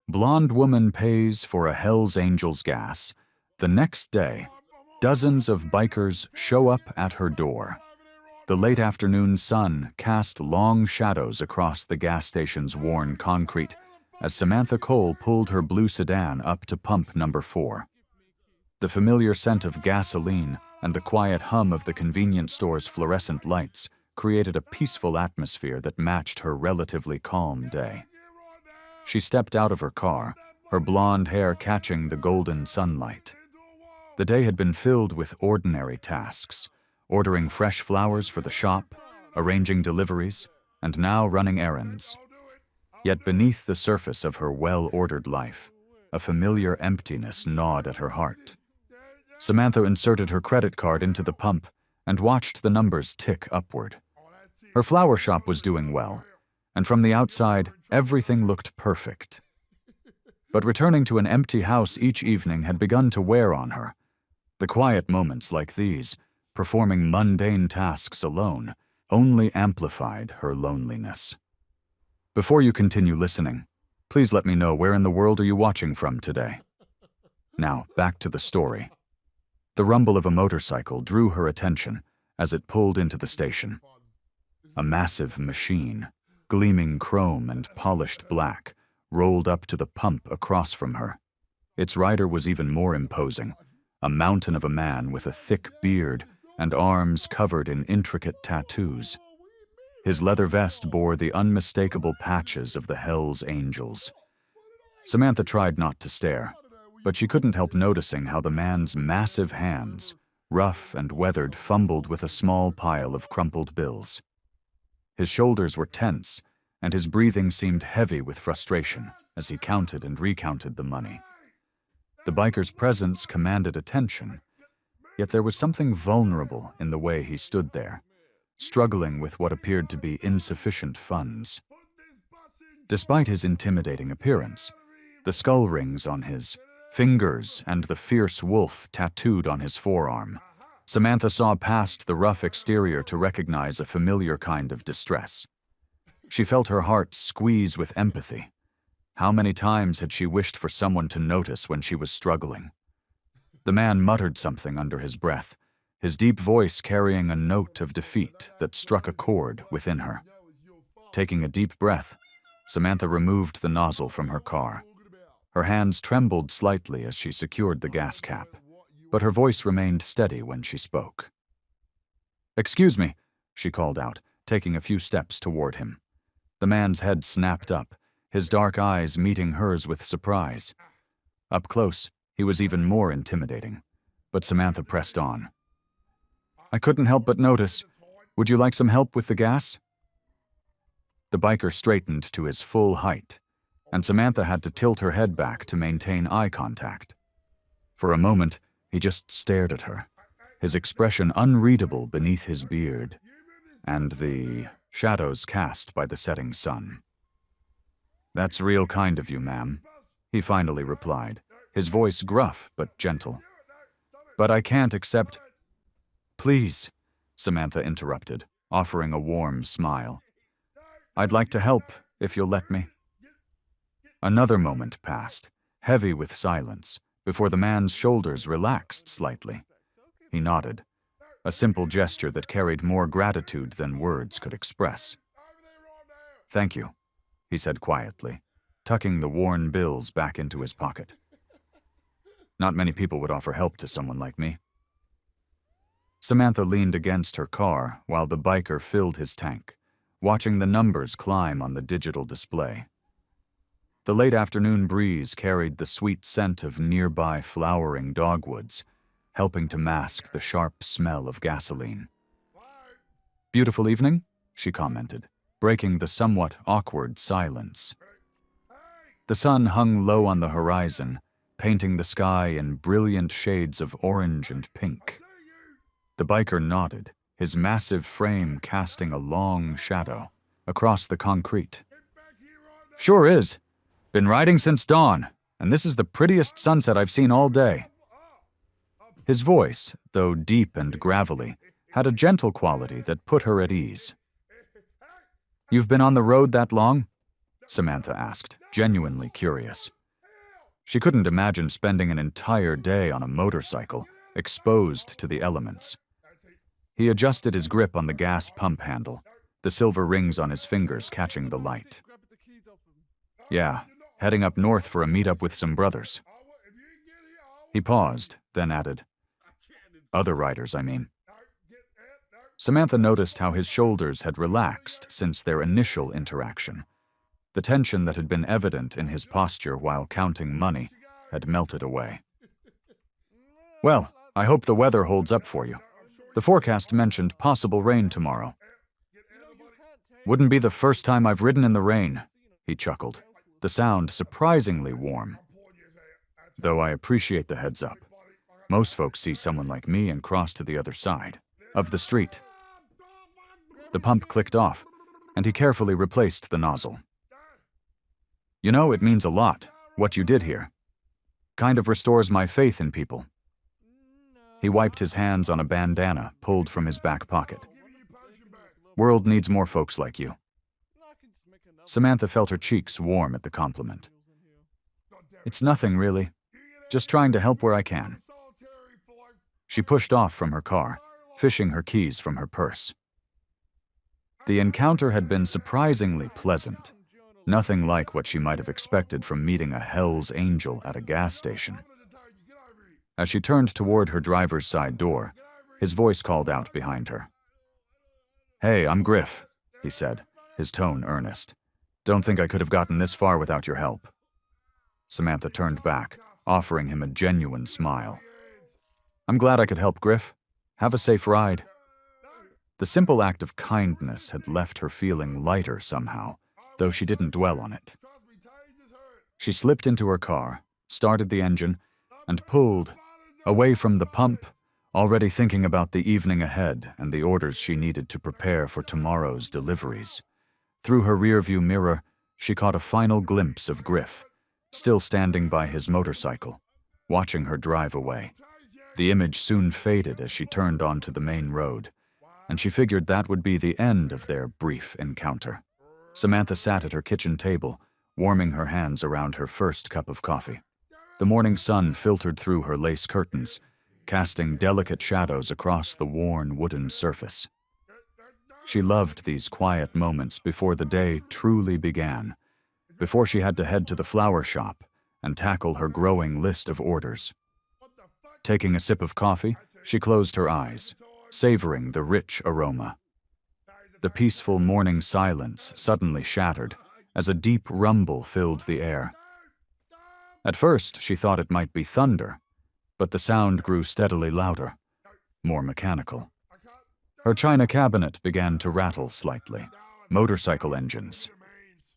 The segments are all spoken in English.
Blonde woman pays for a Hell's Angels gas. The next day, dozens of bikers show up at her door. The late afternoon sun cast long shadows across the gas station's worn concrete as Samantha Cole pulled her blue sedan up to pump number 4. The familiar scent of gasoline and the quiet hum of the convenience store's fluorescent lights created a peaceful atmosphere that matched her relatively calm day. She stepped out of her car, her blonde hair catching the golden sunlight. The day had been filled with ordinary tasks, ordering fresh flowers for the shop, arranging deliveries, and now running errands. Yet beneath the surface of her well-ordered life, a familiar emptiness gnawed at her heart. Samantha inserted her credit card into the pump and watched the numbers tick upward. Her flower shop was doing well, and from the outside, everything looked perfect. But returning to an empty house each evening had begun to wear on her. The quiet moments like these, performing mundane tasks alone, only amplified her loneliness. Before you continue listening, please let me know where in the world are you watching from today. Now, back to the story. The rumble of a motorcycle drew her attention as it pulled into the station. A massive machine, gleaming chrome and polished black, rolled up to the pump across from her. Its rider was even more imposing, a mountain of a man with a thick beard and arms covered in intricate tattoos. His leather vest bore the unmistakable patches of the Hell's Angels. Samantha tried not to stare, but she couldn't help noticing how the man's massive hands, rough and weathered, fumbled with a small pile of crumpled bills. His shoulders were tense, and his breathing seemed heavy with frustration as he counted and recounted the money. The biker's presence commanded attention, yet there was something vulnerable in the way he stood there, struggling with what appeared to be insufficient funds. Despite his intimidating appearance, the skull rings on his fingers and the fierce wolf tattooed on his forearm, Samantha saw past the rough exterior to recognize a familiar kind of distress. She felt her heart squeeze with empathy. How many times had she wished for someone to notice when she was struggling? The man muttered something under his breath, his deep voice carrying a note of defeat that struck a chord within her. Taking a deep breath, Samantha removed the nozzle from her car. Her hands trembled slightly as she secured the gas cap, but her voice remained steady when she spoke. "Excuse me," she called out, taking a few steps toward him. The man's head snapped up, his dark eyes meeting hers with surprise. Up close, he was even more intimidating, but Samantha pressed on. "I couldn't help but notice. Would you like some help with the gas?" The biker straightened to his full height, and Samantha had to tilt her head back to maintain eye contact. For a moment, he just stared at her, his expression unreadable beneath his beard and the shadows cast by the setting sun. "That's real kind of you, ma'am," he finally replied, his voice gruff but gentle. "But I can't accept—" "Please," Samantha interrupted, offering a warm smile. "I'd like to help, if you'll let me." Another moment passed, heavy with silence, before the man's shoulders relaxed slightly. He nodded, a simple gesture that carried more gratitude than words could express. "Thank you," he said quietly, tucking the worn bills back into his pocket. "Not many people would offer help to someone like me." Samantha leaned against her car while the biker filled his tank, watching the numbers climb on the digital display. The late afternoon breeze carried the sweet scent of nearby flowering dogwoods, helping to mask the sharp smell of gasoline. "Beautiful evening," she commented, breaking the somewhat awkward silence. The sun hung low on the horizon, painting the sky in brilliant shades of orange and pink. The biker nodded, his massive frame casting a long shadow across the concrete. "Sure is. Been riding since dawn, and this is the prettiest sunset I've seen all day." His voice, though deep and gravelly, had a gentle quality that put her at ease. "You've been on the road that long?" Samantha asked, genuinely curious. She couldn't imagine spending an entire day on a motorcycle, exposed to the elements. He adjusted his grip on the gas pump handle, the silver rings on his fingers catching the light. Yeah, heading up north for a meetup with some brothers. He paused, then added, "Other riders, I mean." Samantha noticed how his shoulders had relaxed since their initial interaction. The tension that had been evident in his posture while counting money had melted away. "Well, I hope the weather holds up for you. The forecast mentioned possible rain tomorrow." "Wouldn't be the first time I've ridden in the rain," he chuckled, the sound surprisingly warm. "Though I appreciate the heads up. Most folks see someone like me and cross to the other side of the street." The pump clicked off, and he carefully replaced the nozzle. "You know, it means a lot, what you did here. Kind of restores my faith in people." He wiped his hands on a bandana pulled from his back pocket. "World needs more folks like you." Samantha felt her cheeks warm at the compliment. "It's nothing, really. Just trying to help where I can." She pushed off from her car, fishing her keys from her purse. The encounter had been surprisingly pleasant, nothing like what she might have expected from meeting a Hell's Angel at a gas station. As she turned toward her driver's side door, his voice called out behind her. "Hey, I'm Griff," he said, his tone earnest. "Don't think I could have gotten this far without your help." Samantha turned back, offering him a genuine smile. "I'm glad I could help, Griff. Have a safe ride." The simple act of kindness had left her feeling lighter somehow, though she didn't dwell on it. She slipped into her car, started the engine, and pulled, away from the pump, already thinking about the evening ahead and the orders she needed to prepare for tomorrow's deliveries. Through her rearview mirror, she caught a final glimpse of Griff, still standing by his motorcycle, watching her drive away. The image soon faded as she turned onto the main road, and she figured that would be the end of their brief encounter. Samantha sat at her kitchen table, warming her hands around her first cup of coffee. The morning sun filtered through her lace curtains, casting delicate shadows across the worn wooden surface. She loved these quiet moments before the day truly began, before she had to head to the flower shop and tackle her growing list of orders. Taking a sip of coffee, she closed her eyes, savoring the rich aroma. The peaceful morning silence suddenly shattered as a deep rumble filled the air. At first, she thought it might be thunder, but the sound grew steadily louder, more mechanical. Her china cabinet began to rattle slightly. Motorcycle engines.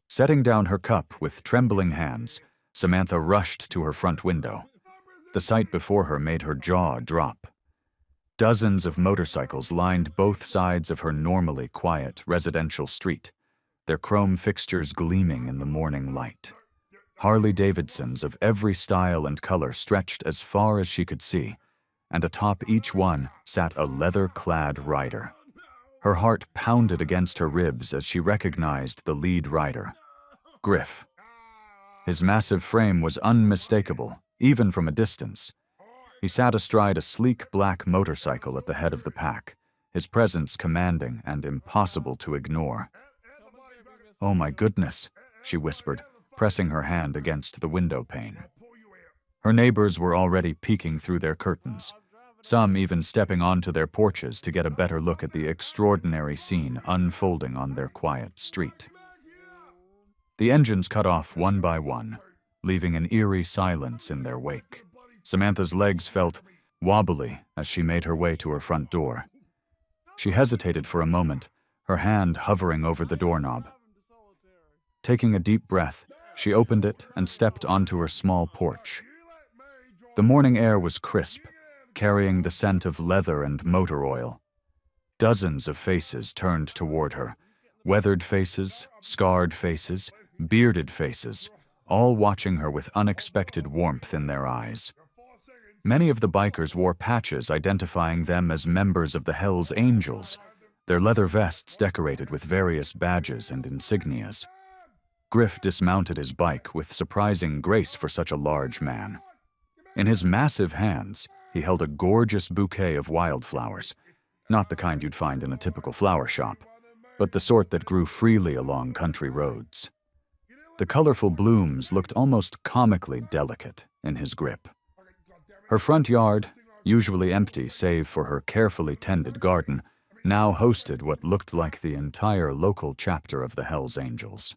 Setting down her cup with trembling hands, Samantha rushed to her front window. The sight before her made her jaw drop. Dozens of motorcycles lined both sides of her normally quiet residential street, their chrome fixtures gleaming in the morning light. Harley-Davidsons of every style and color stretched as far as she could see, and atop each one sat a leather-clad rider. Her heart pounded against her ribs as she recognized the lead rider, Griff. His massive frame was unmistakable, even from a distance. He sat astride a sleek black motorcycle at the head of the pack, his presence commanding and impossible to ignore. "Oh my goodness," she whispered, pressing her hand against the window pane. Her neighbors were already peeking through their curtains, some even stepping onto their porches to get a better look at the extraordinary scene unfolding on their quiet street. The engines cut off one by one, leaving an eerie silence in their wake. Samantha's legs felt wobbly as she made her way to her front door. She hesitated for a moment, her hand hovering over the doorknob. Taking a deep breath, she opened it and stepped onto her small porch. The morning air was crisp, carrying the scent of leather and motor oil. Dozens of faces turned toward her, weathered faces, scarred faces, bearded faces, all watching her with unexpected warmth in their eyes. Many of the bikers wore patches identifying them as members of the Hell's Angels, their leather vests decorated with various badges and insignias. Griff dismounted his bike with surprising grace for such a large man. In his massive hands, he held a gorgeous bouquet of wildflowers, not the kind you'd find in a typical flower shop, but the sort that grew freely along country roads. The colorful blooms looked almost comically delicate in his grip. Her front yard, usually empty save for her carefully tended garden, now hosted what looked like the entire local chapter of the Hells Angels.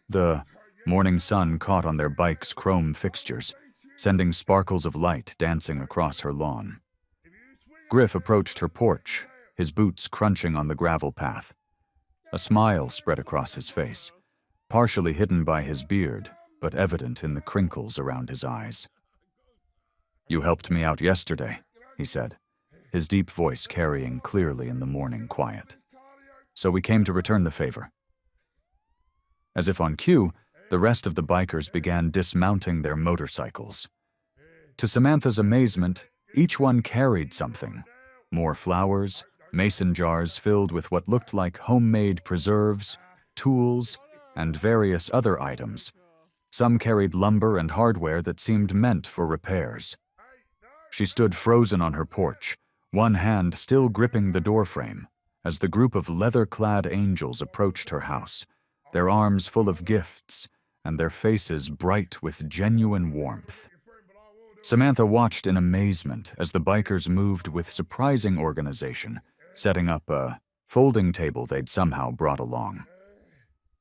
The morning sun caught on their bikes' chrome fixtures, sending sparkles of light dancing across her lawn. Griff approached her porch, his boots crunching on the gravel path. A smile spread across his face, partially hidden by his beard, but evident in the crinkles around his eyes. "You helped me out yesterday," he said, his deep voice carrying clearly in the morning quiet. "So we came to return the favor." As if on cue, the rest of the bikers began dismounting their motorcycles. To Samantha's amazement, each one carried something: more flowers, mason jars filled with what looked like homemade preserves, tools, and various other items. Some carried lumber and hardware that seemed meant for repairs. She stood frozen on her porch, one hand still gripping the doorframe, as the group of leather-clad angels approached her house, their arms full of gifts and their faces bright with genuine warmth. Samantha watched in amazement as the bikers moved with surprising organization, setting up a folding table they'd somehow brought along.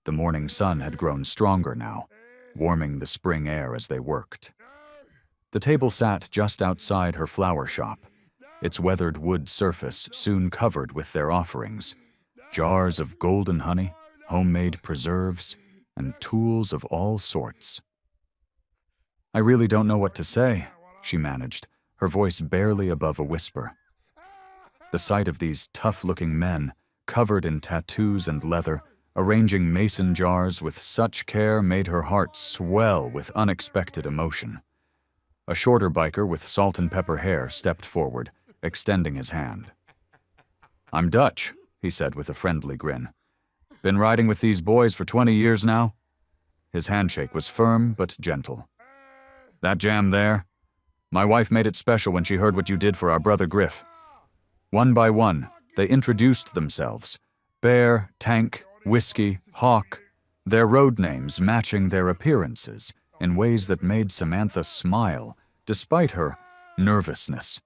The morning sun had grown stronger now, warming the spring air as they worked. The table sat just outside her flower shop, its weathered wood surface soon covered with their offerings: jars of golden honey, homemade preserves, and tools of all sorts. "I really don't know what to say," she managed, her voice barely above a whisper. The sight of these tough-looking men, covered in tattoos and leather, arranging mason jars with such care made her heart swell with unexpected emotion. A shorter biker with salt and pepper hair stepped forward, extending his hand. "I'm Dutch," he said with a friendly grin. "Been riding with these boys for 20 years now." His handshake was firm but gentle. "That jam there? My wife made it special when she heard what you did for our brother Griff." One by one, they introduced themselves: Bear, Tank, Whiskey, Hawk, their road names matching their appearances in ways that made Samantha smile, despite her nervousness.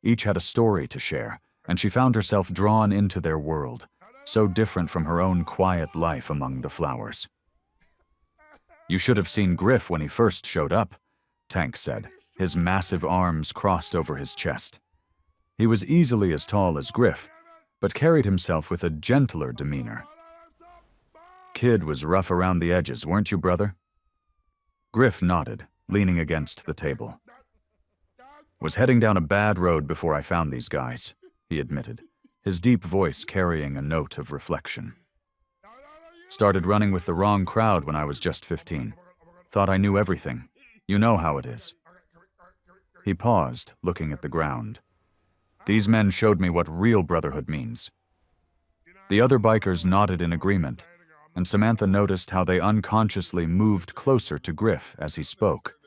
Each had a story to share, and she found herself drawn into their world, so different from her own quiet life among the flowers. "You should have seen Griff when he first showed up," Tank said, his massive arms crossed over his chest. He was easily as tall as Griff, but carried himself with a gentler demeanor. "Kid was rough around the edges, weren't you, brother?" Griff nodded, leaning against the table. "Was heading down a bad road before I found these guys," he admitted, his deep voice carrying a note of reflection. "Started running with the wrong crowd when I was just 15. Thought I knew everything. You know how it is." He paused, looking at the ground. "These men showed me what real brotherhood means." The other bikers nodded in agreement, and Samantha noticed how they unconsciously moved closer to Griff as he spoke,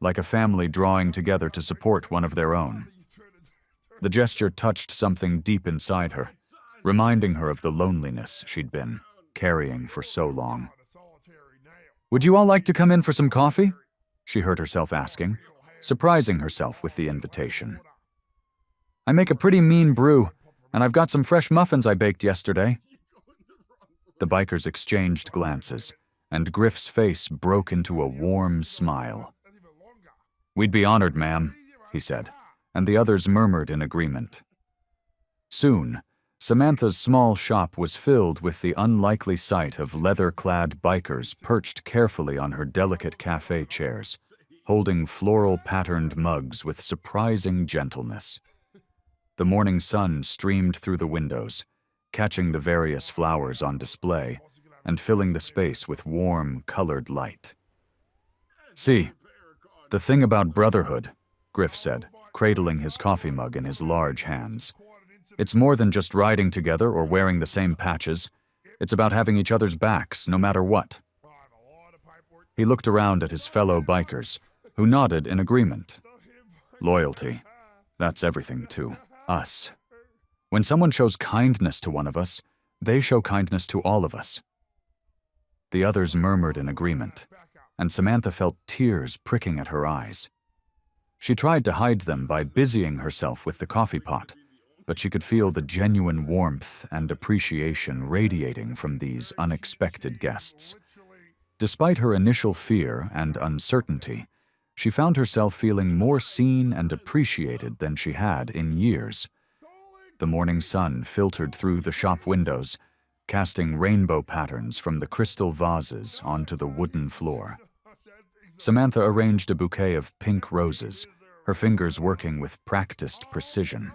like a family drawing together to support one of their own. The gesture touched something deep inside her, reminding her of the loneliness she'd been carrying for so long. "Would you all like to come in for some coffee?" she heard herself asking, surprising herself with the invitation. "I make a pretty mean brew, and I've got some fresh muffins I baked yesterday." The bikers exchanged glances, and Griff's face broke into a warm smile. "We'd be honored, ma'am," he said, and the others murmured in agreement. Soon, Samantha's small shop was filled with the unlikely sight of leather-clad bikers perched carefully on her delicate cafe chairs, holding floral-patterned mugs with surprising gentleness. The morning sun streamed through the windows, catching the various flowers on display and filling the space with warm, colored light. "See, the thing about brotherhood," Griff said, cradling his coffee mug in his large hands. "It's more than just riding together or wearing the same patches. It's about having each other's backs, no matter what." He looked around at his fellow bikers, who nodded in agreement. Loyalty. That's everything to us. When someone shows kindness to one of us, they show kindness to all of us. The others murmured in agreement, and Samantha felt tears pricking at her eyes. She tried to hide them by busying herself with the coffee pot, but she could feel the genuine warmth and appreciation radiating from these unexpected guests. Despite her initial fear and uncertainty, she found herself feeling more seen and appreciated than she had in years. The morning sun filtered through the shop windows, casting rainbow patterns from the crystal vases onto the wooden floor. Samantha arranged a bouquet of pink roses, her fingers working with practiced precision.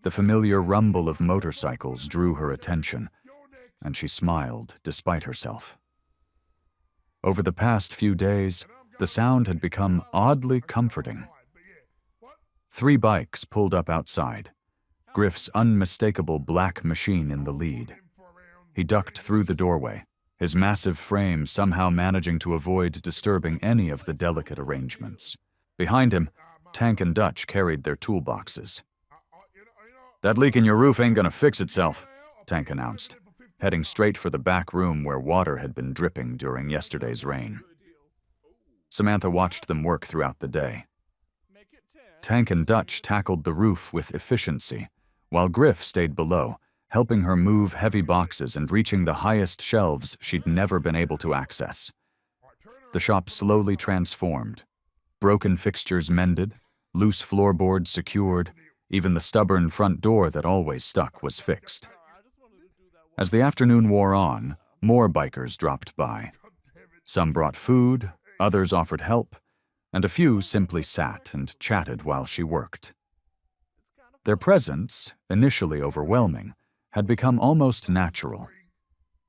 The familiar rumble of motorcycles drew her attention, and she smiled despite herself. Over the past few days, the sound had become oddly comforting. 3 bikes pulled up outside, Griff's unmistakable black machine in the lead. He ducked through the doorway, his massive frame somehow managing to avoid disturbing any of the delicate arrangements. Behind him, Tank and Dutch carried their toolboxes. "That leak in your roof ain't gonna fix itself," Tank announced, heading straight for the back room where water had been dripping during yesterday's rain. Samantha watched them work throughout the day. Tank and Dutch tackled the roof with efficiency, while Griff stayed below, helping her move heavy boxes and reaching the highest shelves she'd never been able to access. The shop slowly transformed. Broken fixtures mended, loose floorboards secured, even the stubborn front door that always stuck was fixed. As the afternoon wore on, more bikers dropped by. Some brought food, others offered help, and a few simply sat and chatted while she worked. Their presence, initially overwhelming, had become almost natural.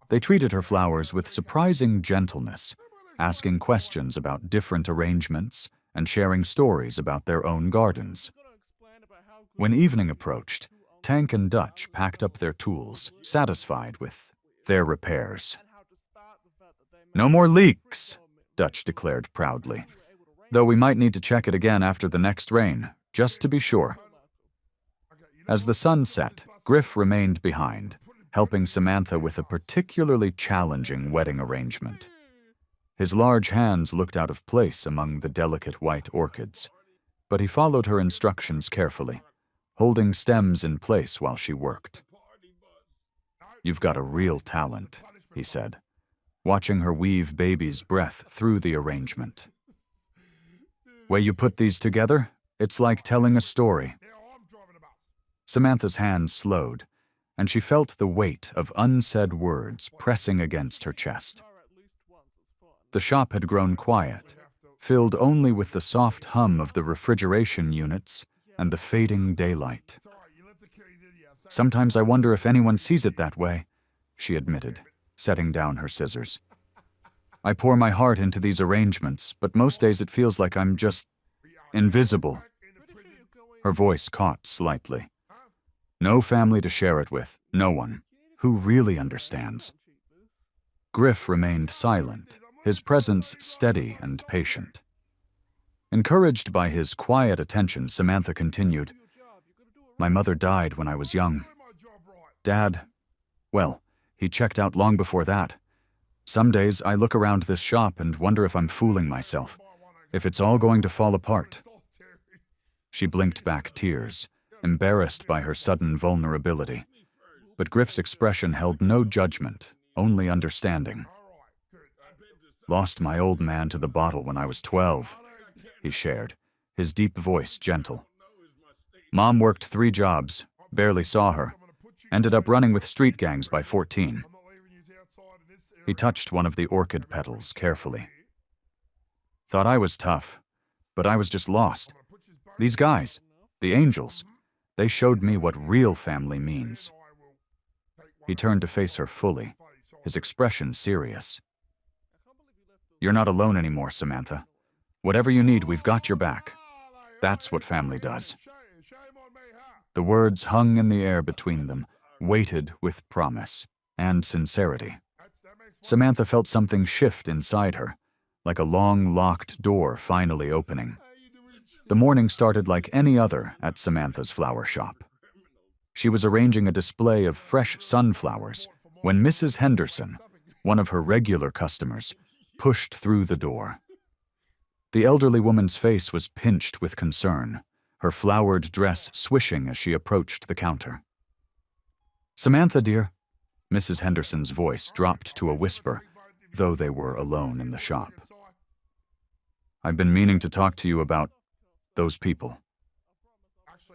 They treated her flowers with surprising gentleness, asking questions about different arrangements and sharing stories about their own gardens. When evening approached, Tank and Dutch packed up their tools, satisfied with their repairs. "No more leaks," Dutch declared proudly, "though we might need to check it again after the next rain, just to be sure." As the sun set, Griff remained behind, helping Samantha with a particularly challenging wedding arrangement. His large hands looked out of place among the delicate white orchids, but he followed her instructions carefully, holding stems in place while she worked. "You've got a real talent," he said, watching her weave baby's breath through the arrangement. "Way you put these together, it's like telling a story." Samantha's hands slowed, and she felt the weight of unsaid words pressing against her chest. The shop had grown quiet, filled only with the soft hum of the refrigeration units and the fading daylight. "Sometimes I wonder if anyone sees it that way," she admitted, setting down her scissors. "I pour my heart into these arrangements, but most days it feels like I'm just invisible." Her voice caught slightly. No family to share it with, no one. Who really understands? Griff remained silent, his presence steady and patient. Encouraged by his quiet attention, Samantha continued, "My mother died when I was young. Dad, well, he checked out long before that. Some days I look around this shop and wonder if I'm fooling myself, if it's all going to fall apart." She blinked back tears, embarrassed by her sudden vulnerability. But Griff's expression held no judgment, only understanding. "Lost my old man to the bottle when I was 12, he shared, his deep voice gentle. "Mom worked 3 jobs, barely saw her, ended up running with street gangs by 14. He touched one of the orchid petals carefully. "Thought I was tough, but I was just lost. These guys, the angels, they showed me what real family means." He turned to face her fully, his expression serious. "You're not alone anymore, Samantha. Whatever you need, we've got your back. That's what family does." The words hung in the air between them, weighted with promise and sincerity. Samantha felt something shift inside her, like a long locked door finally opening. The morning started like any other at Samantha's flower shop. She was arranging a display of fresh sunflowers when Mrs. Henderson, one of her regular customers, pushed through the door. The elderly woman's face was pinched with concern, her flowered dress swishing as she approached the counter. "Samantha, dear," Mrs. Henderson's voice dropped to a whisper, though they were alone in the shop. "I've been meaning to talk to you about those people."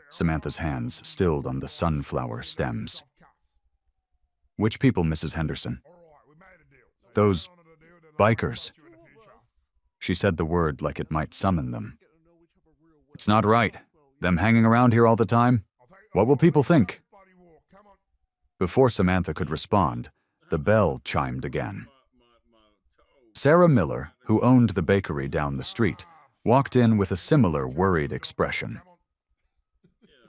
Samantha's hands stilled on the sunflower stems. "Which people, Mrs. Henderson?" "Those bikers." She said the word like it might summon them. "It's not right. Them hanging around here all the time. What will people think?" Before Samantha could respond, the bell chimed again. Sarah Miller, who owned the bakery down the street, walked in with a similar worried expression.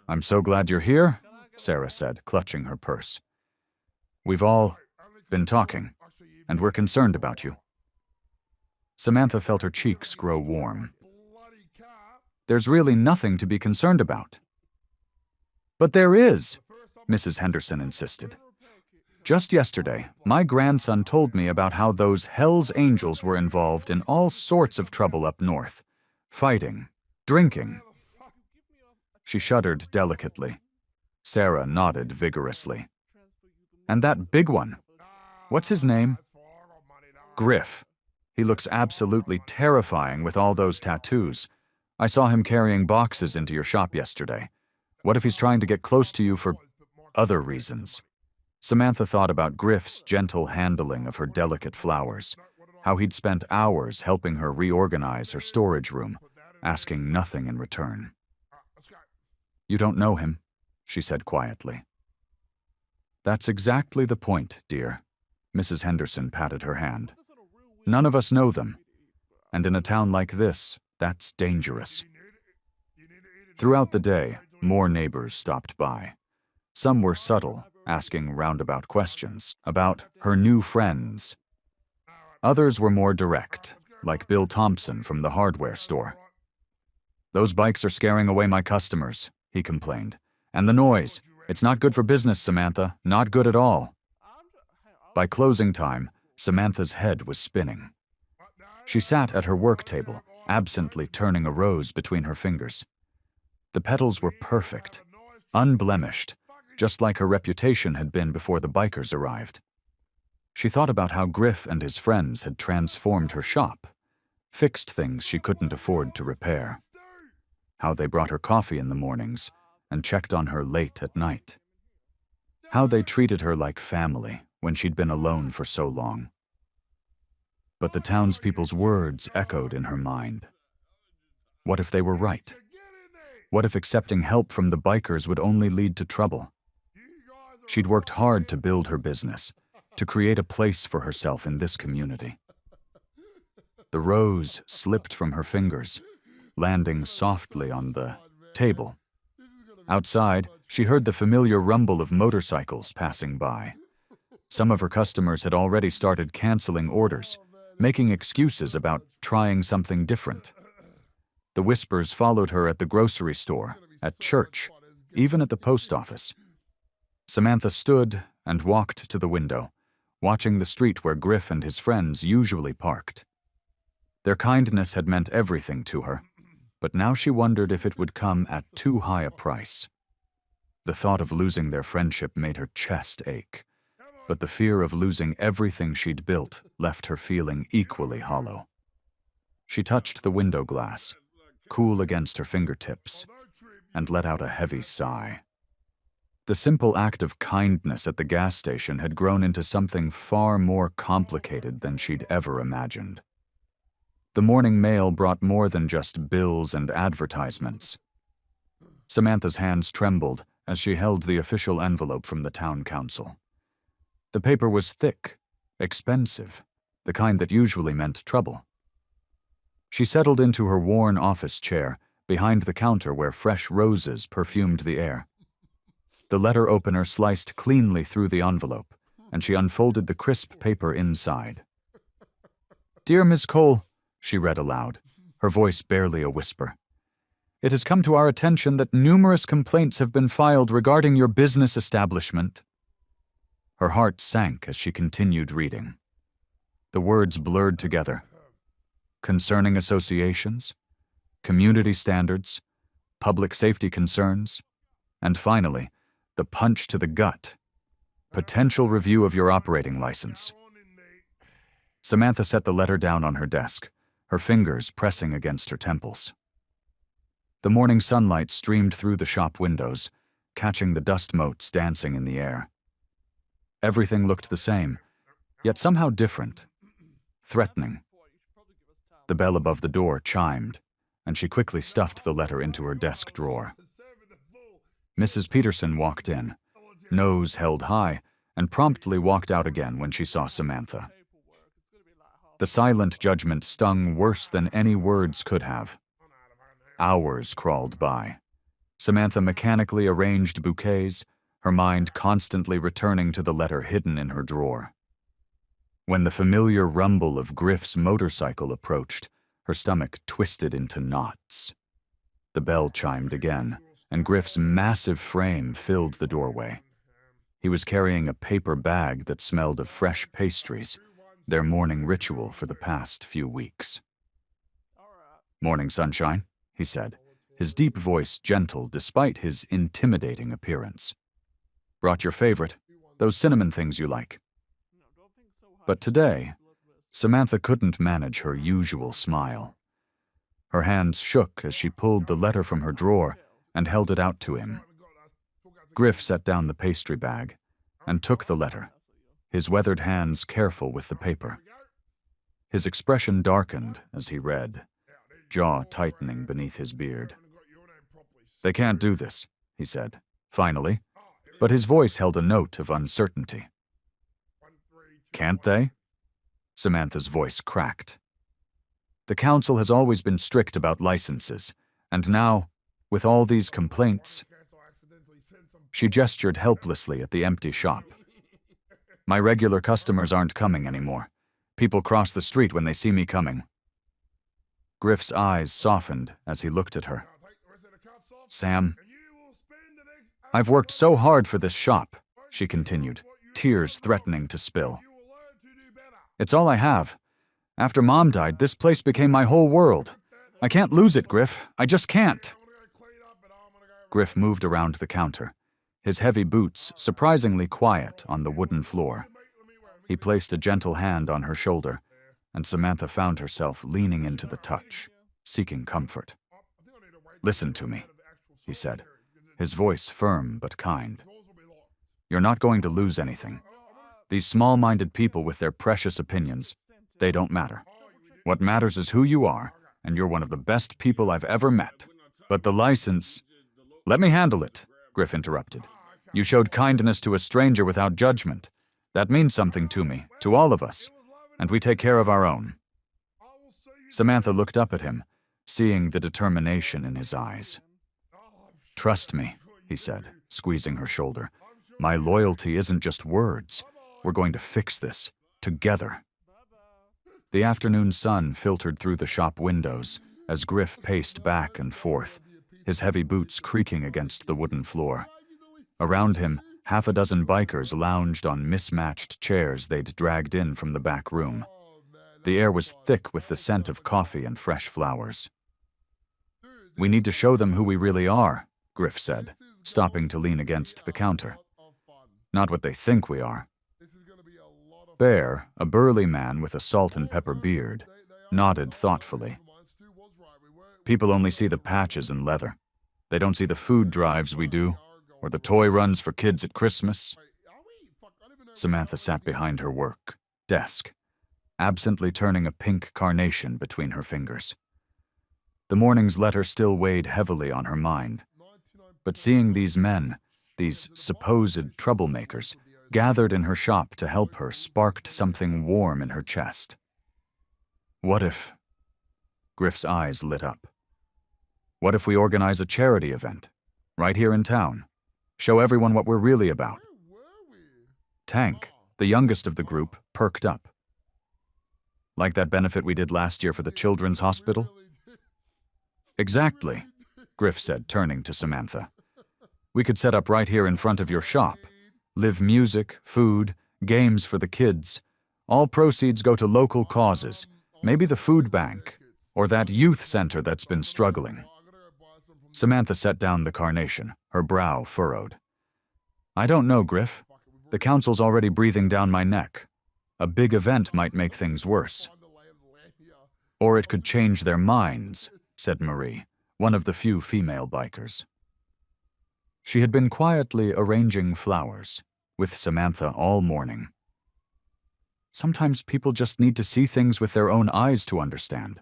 "I'm so glad you're here," Sarah said, clutching her purse. "We've all been talking, and we're concerned about you." Samantha felt her cheeks grow warm. "There's really nothing to be concerned about." "But there is," Mrs. Henderson insisted. "Just yesterday, my grandson told me about how those Hell's Angels were involved in all sorts of trouble up north. Fighting, drinking." She shuddered delicately. Sarah nodded vigorously. "And that big one, what's his name?" "Griff. He looks absolutely terrifying with all those tattoos. I saw him carrying boxes into your shop yesterday. What if he's trying to get close to you for other reasons?" Samantha thought about Griff's gentle handling of her delicate flowers, how he'd spent hours helping her reorganize her storage room, asking nothing in return. "You don't know him," she said quietly. "That's exactly the point, dear." Mrs. Henderson patted her hand. "None of us know them, and in a town like this, that's dangerous." Throughout the day, more neighbors stopped by. Some were subtle, asking roundabout questions about her new friends. Others were more direct, like Bill Thompson from the hardware store. "Those bikes are scaring away my customers," he complained. "And the noise. It's not good for business, Samantha. Not good at all." By closing time, Samantha's head was spinning. She sat at her work table, absently turning a rose between her fingers. The petals were perfect, unblemished, just like her reputation had been before the bikers arrived. She thought about how Griff and his friends had transformed her shop, fixed things she couldn't afford to repair. How they brought her coffee in the mornings and checked on her late at night. How they treated her like family when she'd been alone for so long. But the townspeople's words echoed in her mind. What if they were right? What if accepting help from the bikers would only lead to trouble? She'd worked hard to build her business, to create a place for herself in this community. The rose slipped from her fingers, landing softly on the table. Outside, she heard the familiar rumble of motorcycles passing by. Some of her customers had already started canceling orders, making excuses about trying something different. The whispers followed her at the grocery store, at church, even at the post office. Samantha stood and walked to the window, watching the street where Griff and his friends usually parked. Their kindness had meant everything to her, but now she wondered if it would come at too high a price. The thought of losing their friendship made her chest ache, but the fear of losing everything she'd built left her feeling equally hollow. She touched the window glass, cool against her fingertips, and let out a heavy sigh. The simple act of kindness at the gas station had grown into something far more complicated than she'd ever imagined. The morning mail brought more than just bills and advertisements. Samantha's hands trembled as she held the official envelope from the town council. The paper was thick, expensive, the kind that usually meant trouble. She settled into her worn office chair behind the counter where fresh roses perfumed the air. The letter opener sliced cleanly through the envelope, and she unfolded the crisp paper inside. "Dear Miss Cole, she read aloud, her voice barely a whisper. It has come to our attention that numerous complaints have been filed regarding your business establishment. Her heart sank as she continued reading. The words blurred together. Concerning associations, community standards, public safety concerns, and finally, the punch to the gut. Potential review of your operating license. Samantha set the letter down on her desk, her fingers pressing against her temples. The morning sunlight streamed through the shop windows, catching the dust motes dancing in the air. Everything looked the same, yet somehow different, threatening. The bell above the door chimed, and she quickly stuffed the letter into her desk drawer. Mrs. Peterson walked in, nose held high, and promptly walked out again when she saw Samantha. The silent judgment stung worse than any words could have. Hours crawled by. Samantha mechanically arranged bouquets, her mind constantly returning to the letter hidden in her drawer. When the familiar rumble of Griff's motorcycle approached, her stomach twisted into knots. The bell chimed again, and Griff's massive frame filled the doorway. He was carrying a paper bag that smelled of fresh pastries, their morning ritual for the past few weeks. "Morning, sunshine," he said, his deep voice gentle despite his intimidating appearance. "Brought your favorite, those cinnamon things you like." But today, Samantha couldn't manage her usual smile. Her hands shook as she pulled the letter from her drawer and held it out to him. Griff set down the pastry bag and took the letter, his weathered hands careful with the paper. His expression darkened as he read, jaw tightening beneath his beard. "They can't do this," he said, finally, but his voice held a note of uncertainty. "Can't they?" Samantha's voice cracked. "The council has always been strict about licenses, and now, with all these complaints..." She gestured helplessly at the empty shop. "My regular customers aren't coming anymore. People cross the street when they see me coming." Griff's eyes softened as he looked at her. "Sam, I've worked so hard for this shop," she continued, tears threatening to spill. "It's all I have. After Mom died, this place became my whole world. I can't lose it, Griff. I just can't." Griff moved around the counter, his heavy boots surprisingly quiet on the wooden floor. He placed a gentle hand on her shoulder, and Samantha found herself leaning into the touch, seeking comfort. "Listen to me," he said, his voice firm but kind. "You're not going to lose anything. These small-minded people with their precious opinions, they don't matter. What matters is who you are, and you're one of the best people I've ever met. But the license..." "Let me handle it," Griff interrupted. "You showed kindness to a stranger without judgment. That means something to me, to all of us, and we take care of our own." Samantha looked up at him, seeing the determination in his eyes. "Trust me," he said, squeezing her shoulder. "My loyalty isn't just words. We're going to fix this, together." The afternoon sun filtered through the shop windows as Griff paced back and forth, his heavy boots creaking against the wooden floor. Around him, half a dozen bikers lounged on mismatched chairs they'd dragged in from the back room. The air was thick with the scent of coffee and fresh flowers. "We need to show them who we really are," Griff said, stopping to lean against the counter. "Not what they think we are." Bear, a burly man with a salt and pepper beard, nodded thoughtfully. "People only see the patches and leather. They don't see the food drives we do, or the toy runs for kids at Christmas." Samantha sat behind her work desk, absently turning a pink carnation between her fingers. The morning's letter still weighed heavily on her mind, but seeing these men, these supposed troublemakers, gathered in her shop to help her sparked something warm in her chest. "What if..." Griff's eyes lit up. "What if we organize a charity event, right here in town? Show everyone what we're really about." Tank, the youngest of the group, perked up. Like that benefit we did last year for the children's hospital? Exactly, Griff said, turning to Samantha. We could set up right here in front of your shop. Live music, food, games for the kids. All proceeds go to local causes, maybe the food bank, or that youth center that's been struggling. Samantha set down the carnation, her brow furrowed. I don't know, Griff. The council's already breathing down my neck. A big event might make things worse. Or it could change their minds, said Marie, one of the few female bikers. She had been quietly arranging flowers, with Samantha all morning. Sometimes people just need to see things with their own eyes to understand.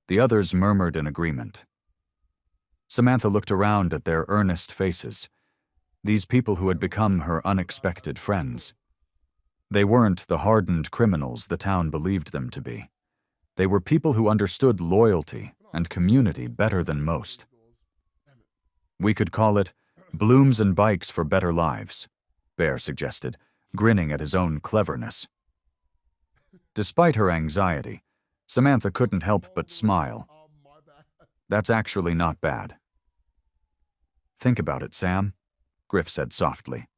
The others murmured in agreement. Samantha looked around at their earnest faces, these people who had become her unexpected friends. They weren't the hardened criminals the town believed them to be. They were people who understood loyalty and community better than most. We could call it Blooms and Bikes for Better Lives, Bear suggested, grinning at his own cleverness. Despite her anxiety, Samantha couldn't help but smile. That's actually not bad. Think about it, Sam, Griff said softly.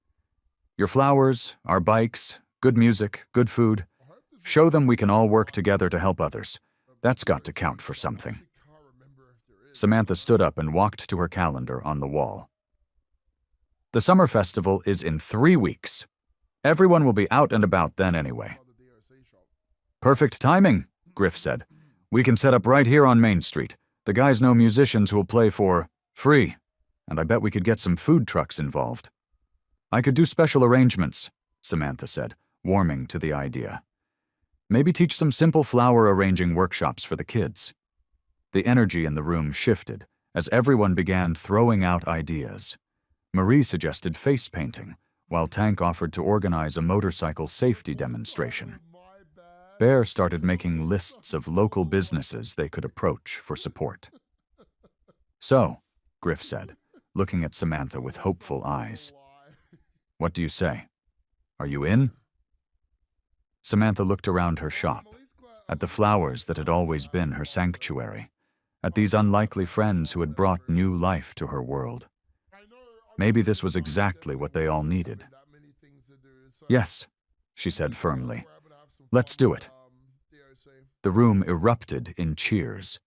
Your flowers, our bikes, good music, good food. Show them we can all work together to help others. That's got to count for something. Samantha stood up and walked to her calendar on the wall. The summer festival is in 3 weeks. Everyone will be out and about then anyway. Perfect timing, Griff said. We can set up right here on Main Street. The guys know musicians who will play for free, and I bet we could get some food trucks involved. I could do special arrangements, Samantha said, warming to the idea. Maybe teach some simple flower arranging workshops for the kids. The energy in the room shifted as everyone began throwing out ideas. Marie suggested face painting, while Tank offered to organize a motorcycle safety demonstration. Bear started making lists of local businesses they could approach for support. So, Griff said, looking at Samantha with hopeful eyes. What do you say? Are you in? Samantha looked around her shop, at the flowers that had always been her sanctuary, at these unlikely friends who had brought new life to her world. Maybe this was exactly what they all needed. Yes, she said firmly. Let's do it. The room erupted in cheers.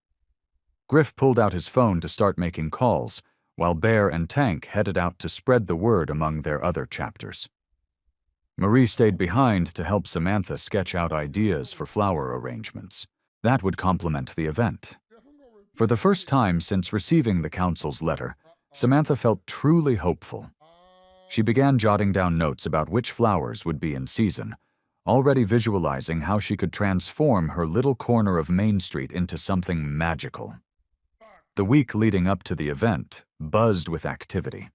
Griff pulled out his phone to start making calls, while Bear and Tank headed out to spread the word among their other chapters. Marie stayed behind to help Samantha sketch out ideas for flower arrangements. That would complement the event. For the first time since receiving the council's letter, Samantha felt truly hopeful. She began jotting down notes about which flowers would be in season, already visualizing how she could transform her little corner of Main Street into something magical. The week leading up to the event buzzed with activity.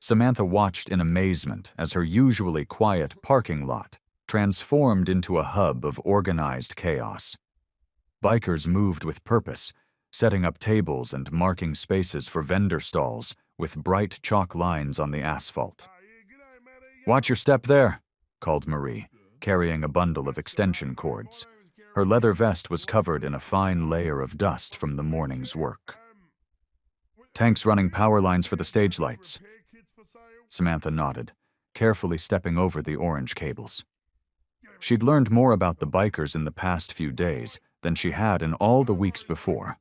Samantha watched in amazement as her usually quiet parking lot transformed into a hub of organized chaos. Bikers moved with purpose, setting up tables and marking spaces for vendor stalls with bright chalk lines on the asphalt. Watch your step there, called Marie, carrying a bundle of extension cords. Her leather vest was covered in a fine layer of dust from the morning's work. Tank's running power lines for the stage lights. Samantha nodded, carefully stepping over the orange cables. She'd learned more about the bikers in the past few days than she had in all the weeks before.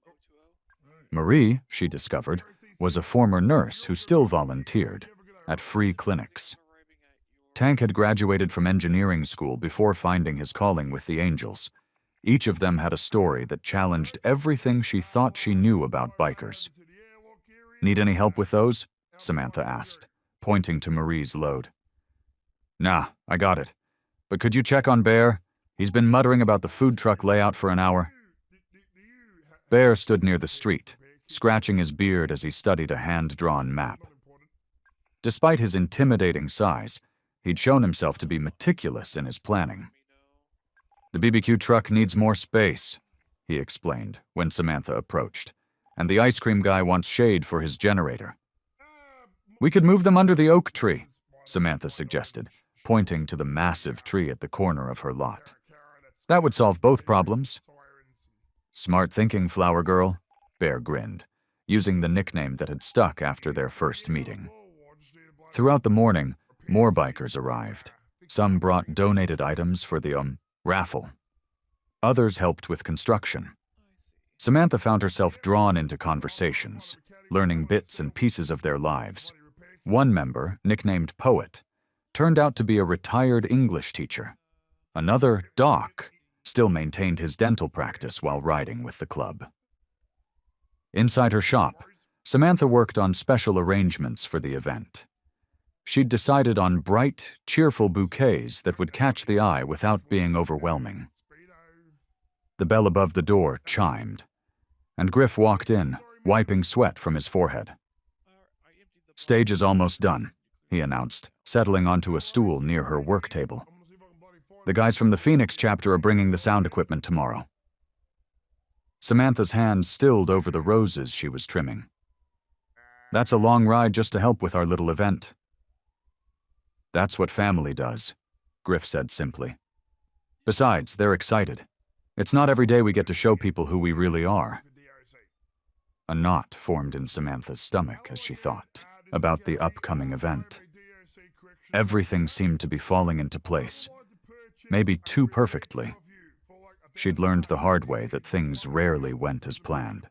Marie, she discovered, was a former nurse who still volunteered at free clinics. Tank had graduated from engineering school before finding his calling with the Angels. Each of them had a story that challenged everything she thought she knew about bikers. Need any help with those? Samantha asked, pointing to Marie's load. Nah, I got it. But could you check on Bear? He's been muttering about the food truck layout for an hour. Bear stood near the street, scratching his beard as he studied a hand-drawn map. Despite his intimidating size, he'd shown himself to be meticulous in his planning. The BBQ truck needs more space, he explained when Samantha approached, and the ice cream guy wants shade for his generator. We could move them under the oak tree, Samantha suggested, pointing to the massive tree at the corner of her lot. That would solve both problems. Smart thinking, flower girl, Bear grinned, using the nickname that had stuck after their first meeting. Throughout the morning, more bikers arrived. Some brought donated items for the raffle. Others helped with construction. Samantha found herself drawn into conversations, learning bits and pieces of their lives. One member, nicknamed Poet, turned out to be a retired English teacher. Another, Doc, still maintained his dental practice while riding with the club. Inside her shop, Samantha worked on special arrangements for the event. She'd decided on bright, cheerful bouquets that would catch the eye without being overwhelming. The bell above the door chimed, and Griff walked in, wiping sweat from his forehead. "Stage is almost done," he announced, settling onto a stool near her work table. "The guys from the Phoenix chapter are bringing the sound equipment tomorrow." Samantha's hand stilled over the roses she was trimming. "That's a long ride just to help with our little event." "That's what family does," Griff said simply. "Besides, they're excited. It's not every day we get to show people who we really are." A knot formed in Samantha's stomach as she thought about the upcoming event. Everything seemed to be falling into place, maybe too perfectly. She'd learned the hard way that things rarely went as planned.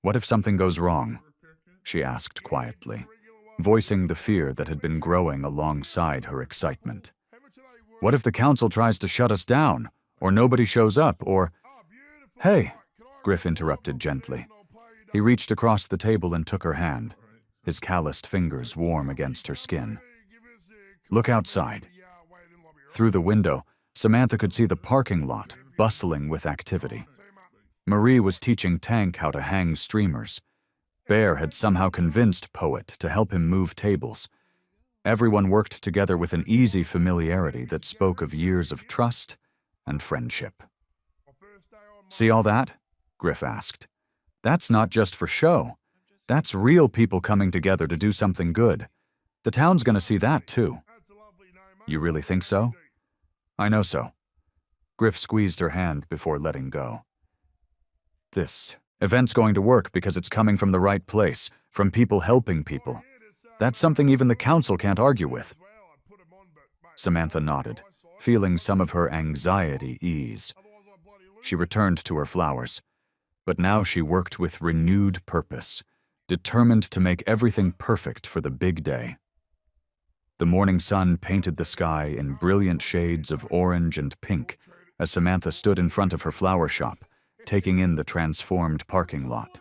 "What if something goes wrong?" she asked quietly, voicing the fear that had been growing alongside her excitement. "What if the council tries to shut us down, or nobody shows up, or—" "Hey," Griff interrupted gently. He reached across the table and took her hand, his calloused fingers warm against her skin. "Look outside." Through the window, Samantha could see the parking lot bustling with activity. Marie was teaching Tank how to hang streamers. Bear had somehow convinced Poet to help him move tables. Everyone worked together with an easy familiarity that spoke of years of trust and friendship. "See all that?" Griff asked. "That's not just for show. That's real people coming together to do something good. The town's gonna see that, too." "You really think so?" "I know so." Griff squeezed her hand before letting go. "This event's going to work because it's coming from the right place, from people helping people. That's something even the council can't argue with." Samantha nodded, feeling some of her anxiety ease. She returned to her flowers, but now she worked with renewed purpose, determined to make everything perfect for the big day. The morning sun painted the sky in brilliant shades of orange and pink as Samantha stood in front of her flower shop, taking in the transformed parking lot.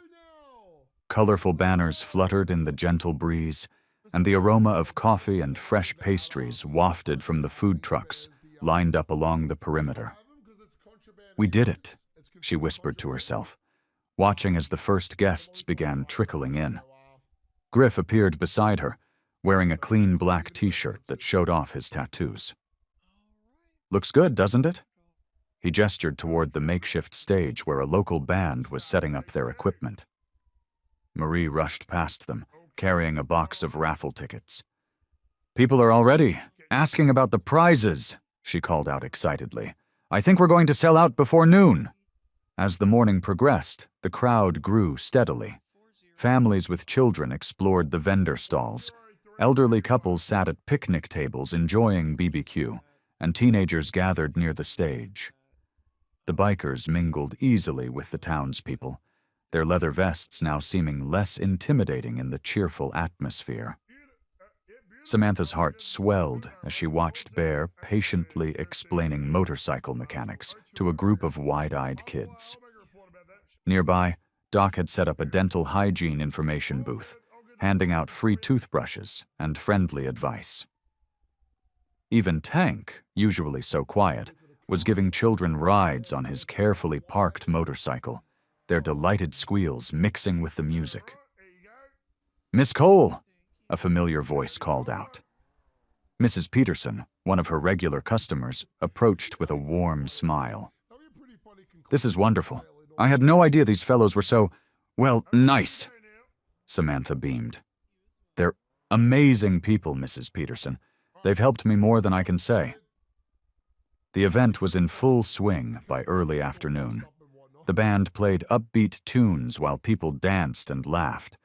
Colorful banners fluttered in the gentle breeze, and the aroma of coffee and fresh pastries wafted from the food trucks lined up along the perimeter. "We did it," she whispered to herself, watching as the first guests began trickling in. Griff appeared beside her, wearing a clean black t-shirt that showed off his tattoos. "Looks good, doesn't it?" He gestured toward the makeshift stage where a local band was setting up their equipment. Marie rushed past them, carrying a box of raffle tickets. "People are already asking about the prizes," she called out excitedly. "I think we're going to sell out before noon." As the morning progressed, the crowd grew steadily. Families with children explored the vendor stalls. Elderly couples sat at picnic tables enjoying BBQ, and teenagers gathered near the stage. The bikers mingled easily with the townspeople, their leather vests now seeming less intimidating in the cheerful atmosphere. Samantha's heart swelled as she watched Bear patiently explaining motorcycle mechanics to a group of wide-eyed kids. Nearby, Doc had set up a dental hygiene information booth, handing out free toothbrushes and friendly advice. Even Tank, usually so quiet, was giving children rides on his carefully parked motorcycle, their delighted squeals mixing with the music. "Miss Cole," a familiar voice called out. Mrs. Peterson, one of her regular customers, approached with a warm smile. "This is wonderful. I had no idea these fellows were so, well, nice." Samantha beamed. "They're amazing people, Mrs. Peterson. They've helped me more than I can say." The event was in full swing by early afternoon. The band played upbeat tunes while people danced and laughed.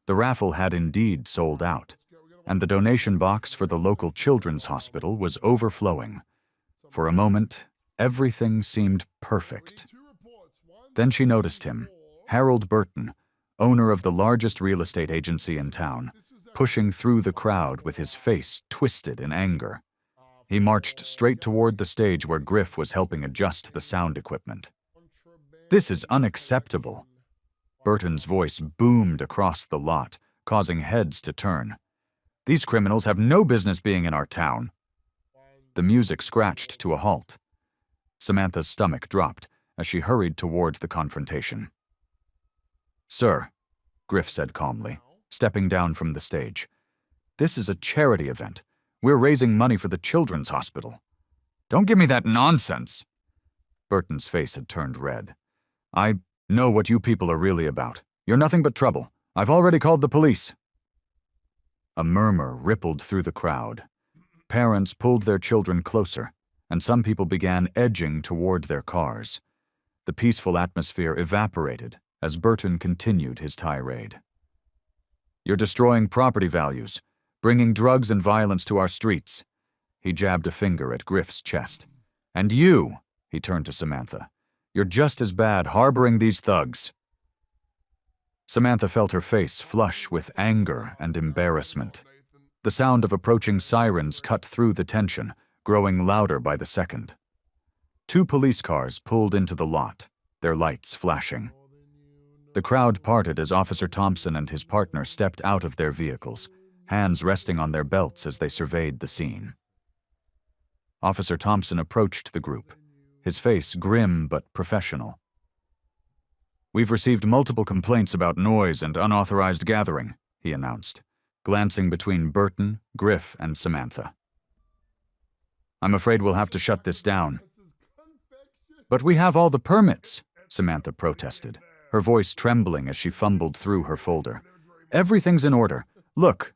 The raffle had indeed sold out, and the donation box for the local children's hospital was overflowing. For a moment, everything seemed perfect. Then she noticed him, Harold Burton, owner of the largest real estate agency in town, pushing through the crowd with his face twisted in anger. He marched straight toward the stage where Griff was helping adjust the sound equipment. "This is unacceptable." Burton's voice boomed across the lot, causing heads to turn. "These criminals have no business being in our town." The music scratched to a halt. Samantha's stomach dropped as she hurried toward the confrontation. "Sir," Griff said calmly, stepping down from the stage, "this is a charity event. We're raising money for the children's hospital." "Don't give me that nonsense." Burton's face had turned red. "I know what you people are really about. You're nothing but trouble. I've already called the police." A murmur rippled through the crowd. Parents pulled their children closer, and some people began edging toward their cars. The peaceful atmosphere evaporated as Burton continued his tirade. "You're destroying property values, bringing drugs and violence to our streets." He jabbed a finger at Griff's chest. "And you," he turned to Samantha, "you're just as bad harboring these thugs." Samantha felt her face flush with anger and embarrassment. The sound of approaching sirens cut through the tension, growing louder by the second. 2 police cars pulled into the lot, their lights flashing. The crowd parted as Officer Thompson and his partner stepped out of their vehicles, hands resting on their belts as they surveyed the scene. Officer Thompson approached the group, his face grim but professional. "We've received multiple complaints about noise and unauthorized gathering," he announced, glancing between Burton, Griff, and Samantha. "I'm afraid we'll have to shut this down." "But we have all the permits," Samantha protested, her voice trembling as she fumbled through her folder. "Everything's in order. Look."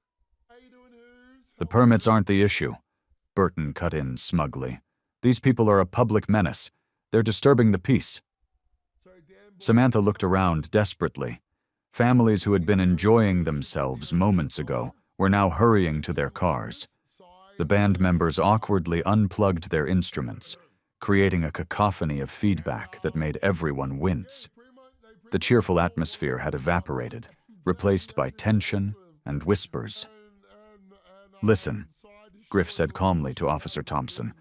"The permits aren't the issue," Burton cut in smugly. "These people are a public menace. They're disturbing the peace." Samantha looked around desperately. Families who had been enjoying themselves moments ago were now hurrying to their cars. The band members awkwardly unplugged their instruments, creating a cacophony of feedback that made everyone wince. The cheerful atmosphere had evaporated, replaced by tension and whispers. "Listen," Griff said calmly to Officer Thompson.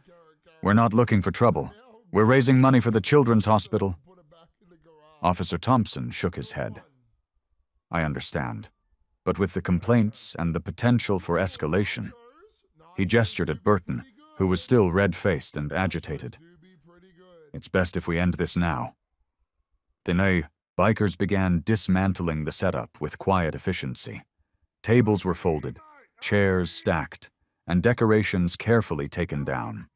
"We're not looking for trouble. We're raising money for the children's hospital." Officer Thompson shook his head. "I understand, but with the complaints and the potential for escalation." He gestured at Burton, who was still red-faced and agitated. "It's best if we end this now." The bikers began dismantling the setup with quiet efficiency. Tables were folded, chairs stacked, and decorations carefully taken down.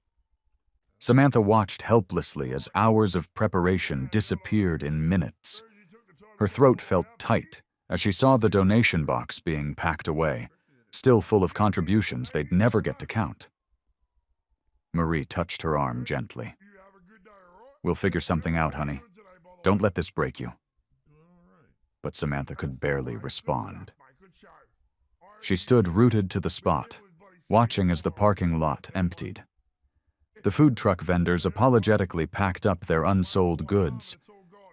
Samantha watched helplessly as hours of preparation disappeared in minutes. Her throat felt tight as she saw the donation box being packed away, still full of contributions they'd never get to count. Marie touched her arm gently. "We'll figure something out, honey. Don't let this break you." But Samantha could barely respond. She stood rooted to the spot, watching as the parking lot emptied. The food truck vendors apologetically packed up their unsold goods.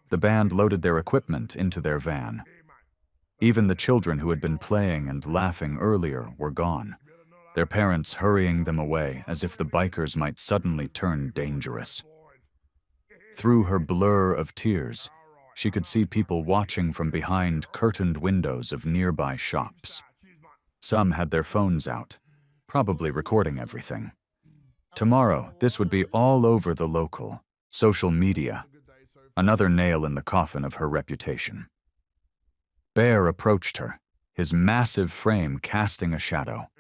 The band loaded their equipment into their van. Even the children who had been playing and laughing earlier were gone, their parents hurrying them away as if the bikers might suddenly turn dangerous. Through her blur of tears, she could see people watching from behind curtained windows of nearby shops. Some had their phones out, probably recording everything. Tomorrow, this would be all over the local, social media, another nail in the coffin of her reputation. Bear approached her, his massive frame casting a shadow.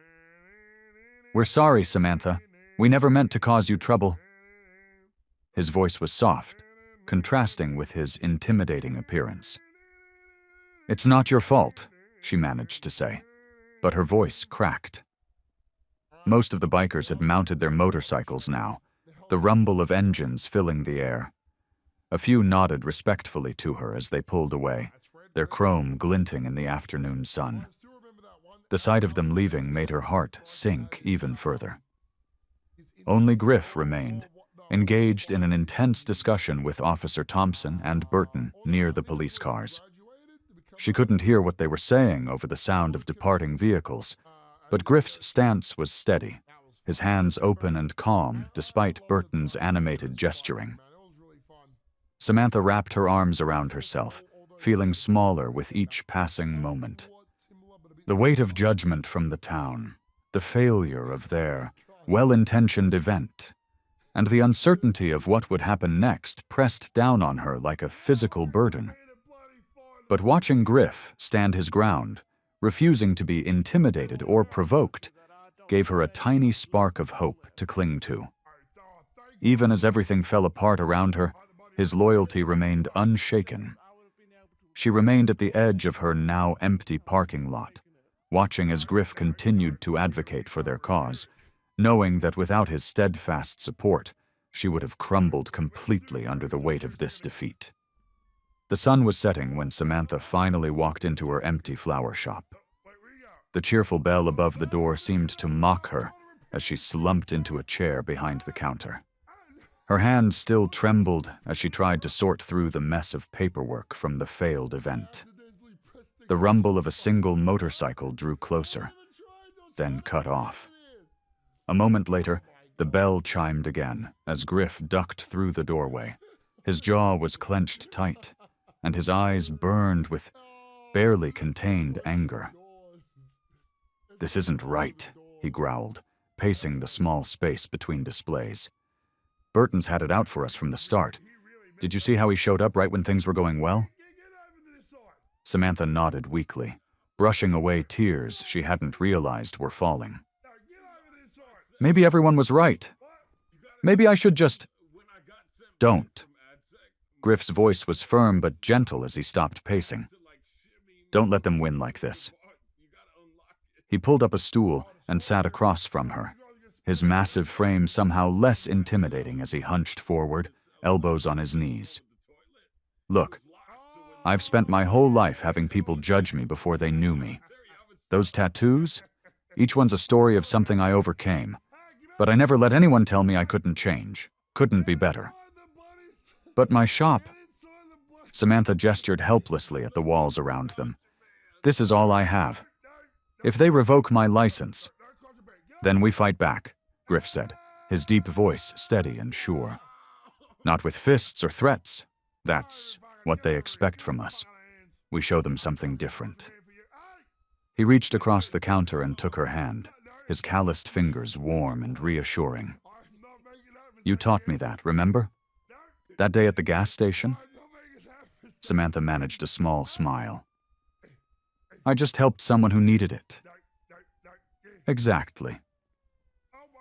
"We're sorry, Samantha. We never meant to cause you trouble." His voice was soft, contrasting with his intimidating appearance. "It's not your fault," she managed to say, but her voice cracked. Most of the bikers had mounted their motorcycles now, the rumble of engines filling the air. A few nodded respectfully to her as they pulled away, their chrome glinting in the afternoon sun. The sight of them leaving made her heart sink even further. Only Griff remained, engaged in an intense discussion with Officer Thompson and Burton near the police cars. She couldn't hear what they were saying over the sound of departing vehicles, but Griff's stance was steady, his hands open and calm despite Burton's animated gesturing. Samantha wrapped her arms around herself, feeling smaller with each passing moment. The weight of judgment from the town, the failure of their well-intentioned event, and the uncertainty of what would happen next pressed down on her like a physical burden. But watching Griff stand his ground, refusing to be intimidated or provoked, gave her a tiny spark of hope to cling to. Even as everything fell apart around her, his loyalty remained unshaken. She remained at the edge of her now empty parking lot, watching as Griff continued to advocate for their cause, knowing that without his steadfast support, she would have crumbled completely under the weight of this defeat. The sun was setting when Samantha finally walked into her empty flower shop. The cheerful bell above the door seemed to mock her as she slumped into a chair behind the counter. Her hands still trembled as she tried to sort through the mess of paperwork from the failed event. The rumble of a single motorcycle drew closer, then cut off. A moment later, the bell chimed again as Griff ducked through the doorway. His jaw was clenched tight, and his eyes burned with barely contained anger. "This isn't right," he growled, pacing the small space between displays. "Burton's had it out for us from the start. Did you see how he showed up right when things were going well?" Samantha nodded weakly, brushing away tears she hadn't realized were falling. "Maybe everyone was right. Maybe I should just..." "Don't." Griff's voice was firm but gentle as he stopped pacing. "Don't let them win like this." He pulled up a stool and sat across from her, his massive frame somehow less intimidating as he hunched forward, elbows on his knees. "Look, I've spent my whole life having people judge me before they knew me. Those tattoos? Each one's a story of something I overcame. But I never let anyone tell me I couldn't change, couldn't be better. But my shop..." Samantha gestured helplessly at the walls around them. "This is all I have. If they revoke my license..." "Then we fight back," Griff said, his deep voice steady and sure. "Not with fists or threats. That's what they expect from us. We show them something different." He reached across the counter and took her hand, his calloused fingers warm and reassuring. "You taught me that, remember? That day at the gas station?" Samantha managed a small smile. "I just helped someone who needed it." "Exactly."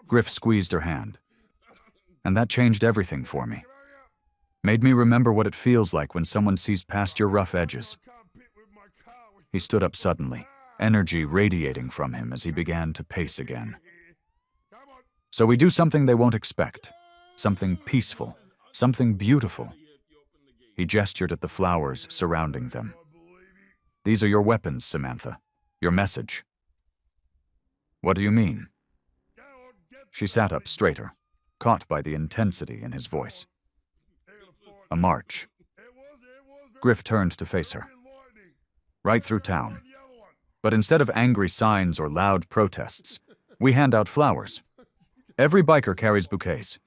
Griff squeezed her hand. "And that changed everything for me. Made me remember what it feels like when someone sees past your rough edges." He stood up suddenly, energy radiating from him as he began to pace again. "So we do something they won't expect. Something peaceful. Something beautiful." He gestured at the flowers surrounding them. "These are your weapons, Samantha. Your message." "What do you mean?" She sat up straighter, caught by the intensity in his voice. "A march." Griff turned to face her. "Right through town. But instead of angry signs or loud protests, we hand out flowers. Every biker carries bouquets.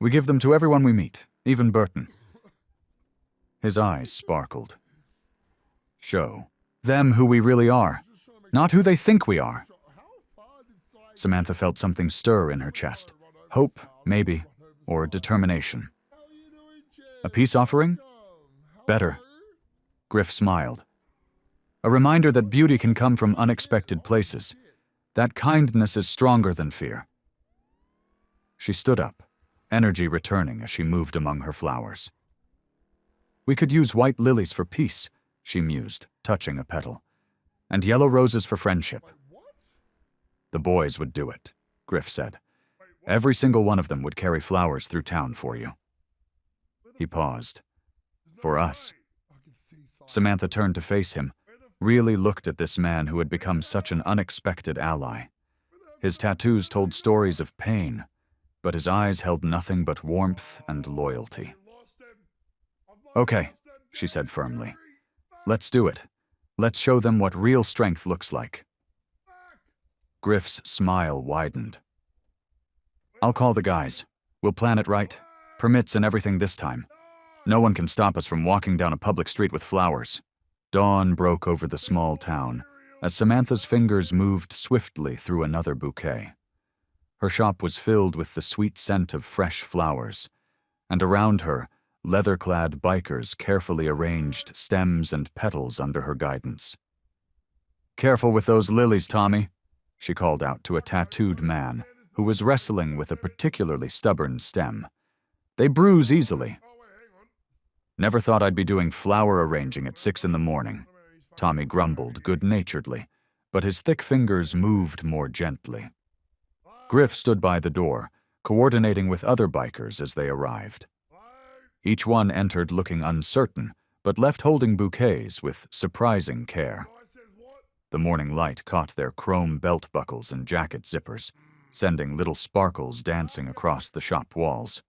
We give them to everyone we meet, even Burton." His eyes sparkled. "Show them who we really are, not who they think we are." Samantha felt something stir in her chest. Hope, maybe, or determination. "A peace offering? Better." Griff smiled. "A reminder that beauty can come from unexpected places. That kindness is stronger than fear." She stood up, energy returning as she moved among her flowers. "We could use white lilies for peace," she mused, touching a petal, "and yellow roses for friendship." "The boys would do it," Griff said. Every single one of them would carry flowers through town for you. He paused. For us. Samantha turned to face him, really looked at this man who had become such an unexpected ally. His tattoos told stories of pain, but his eyes held nothing but warmth and loyalty. Okay, she said firmly. Let's do it. Let's show them what real strength looks like. Griff's smile widened. I'll call the guys. We'll plan it right. Permits and everything this time. No one can stop us from walking down a public street with flowers. Dawn broke over the small town as Samantha's fingers moved swiftly through another bouquet. Her shop was filled with the sweet scent of fresh flowers, and around her, leather-clad bikers carefully arranged stems and petals under her guidance. Careful with those lilies, Tommy, she called out to a tattooed man who was wrestling with a particularly stubborn stem. They bruise easily. Never thought I'd be doing flower arranging at 6 in the morning, Tommy grumbled good-naturedly, but his thick fingers moved more gently. Griff stood by the door, coordinating with other bikers as they arrived. Each one entered looking uncertain, but left holding bouquets with surprising care. The morning light caught their chrome belt buckles and jacket zippers, sending little sparkles dancing across the shop walls.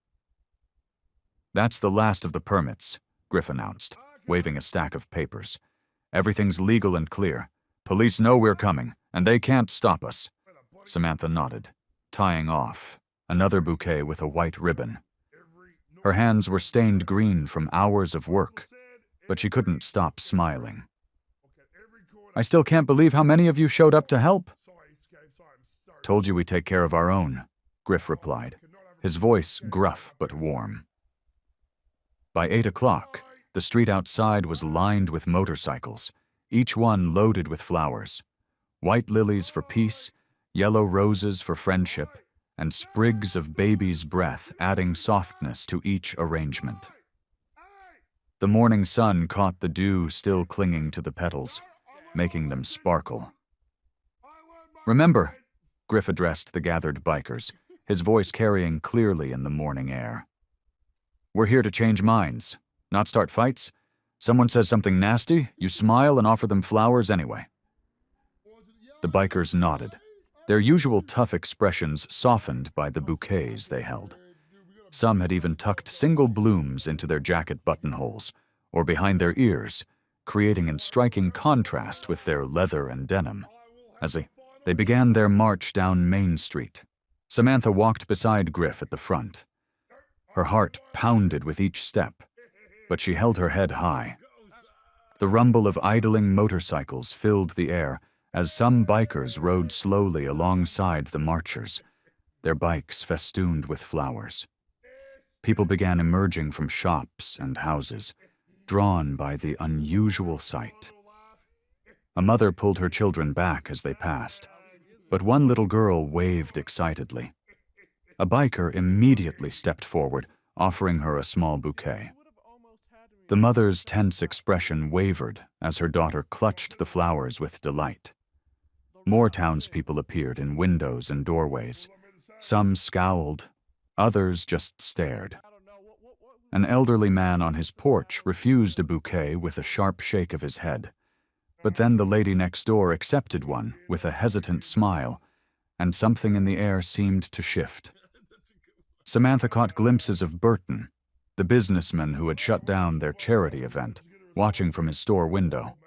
That's the last of the permits, Griff announced, waving a stack of papers. Everything's legal and clear. Police know we're coming, and they can't stop us. Samantha nodded, tying off another bouquet with a white ribbon. Her hands were stained green from hours of work, but she couldn't stop smiling. I still can't believe how many of you showed up to help. Told you we take care of our own, Griff replied, his voice gruff but warm. By 8 o'clock, the street outside was lined with motorcycles, each one loaded with flowers. White lilies for peace, yellow roses for friendship, and sprigs of baby's breath adding softness to each arrangement. The morning sun caught the dew still clinging to the petals, making them sparkle. Remember, Griff addressed the gathered bikers, his voice carrying clearly in the morning air. We're here to change minds, not start fights. Someone says something nasty, you smile and offer them flowers anyway. The bikers nodded, their usual tough expressions softened by the bouquets they held. Some had even tucked single blooms into their jacket buttonholes or behind their ears, creating in striking contrast with their leather and denim. As they began their march down Main Street, Samantha walked beside Griff at the front. Her heart pounded with each step, but she held her head high. The rumble of idling motorcycles filled the air as some bikers rode slowly alongside the marchers, their bikes festooned with flowers. People began emerging from shops and houses, drawn by the unusual sight. A mother pulled her children back as they passed, but one little girl waved excitedly. A biker immediately stepped forward, offering her a small bouquet. The mother's tense expression wavered as her daughter clutched the flowers with delight. More townspeople appeared in windows and doorways. Some scowled, others just stared. An elderly man on his porch refused a bouquet with a sharp shake of his head, but then the lady next door accepted one with a hesitant smile, and something in the air seemed to shift. Samantha caught glimpses of Burton, the businessman who had shut down their charity event, watching from his store window.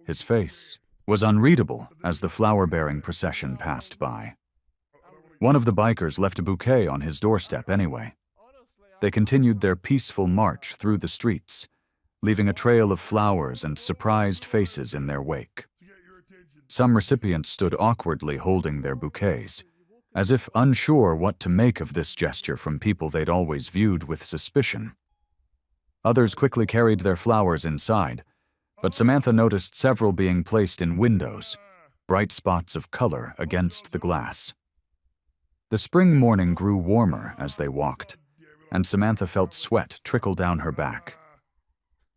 His face was unreadable as the flower-bearing procession passed by. One of the bikers left a bouquet on his doorstep anyway. They continued their peaceful march through the streets, leaving a trail of flowers and surprised faces in their wake. Some recipients stood awkwardly holding their bouquets, as if unsure what to make of this gesture from people they'd always viewed with suspicion. Others quickly carried their flowers inside, but Samantha noticed several being placed in windows, bright spots of color against the glass. The spring morning grew warmer as they walked, and Samantha felt sweat trickle down her back.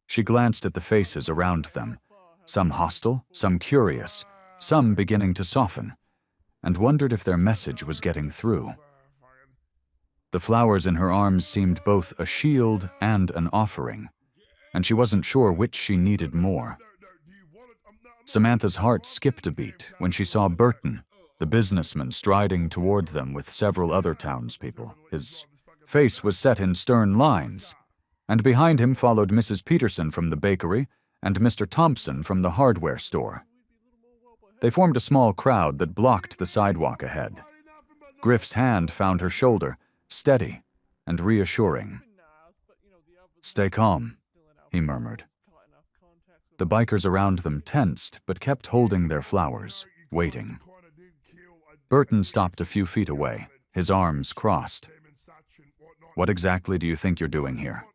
She glanced at the faces around them, some hostile, some curious, some beginning to soften, and wondered if their message was getting through. The flowers in her arms seemed both a shield and an offering, and she wasn't sure which she needed more. Samantha's heart skipped a beat when she saw Burton, the businessman, striding toward them with several other townspeople. His face was set in stern lines, and behind him followed Mrs. Peterson from the bakery and Mr. Thompson from the hardware store. They formed a small crowd that blocked the sidewalk ahead. Griff's hand found her shoulder, steady and reassuring. "Stay calm," he murmured. The bikers around them tensed but kept holding their flowers, waiting. Burton stopped a few feet away, his arms crossed. "What exactly do you think you're doing here?"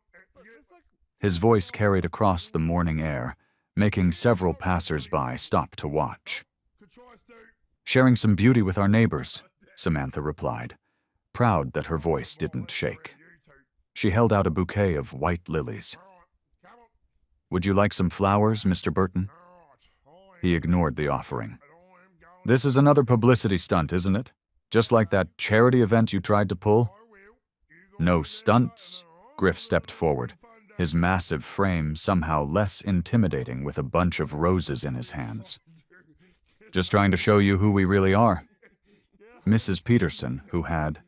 His voice carried across the morning air, making several passers-by stop to watch. "Sharing some beauty with our neighbors," Samantha replied, proud that her voice didn't shake. She held out a bouquet of white lilies. "Would you like some flowers, Mr. Burton?" He ignored the offering. "This is another publicity stunt, isn't it? Just like that charity event you tried to pull?" "No stunts." Griff stepped forward, his massive frame somehow less intimidating with a bunch of roses in his hands. "Just trying to show you who we really are." Mrs. Peterson, who had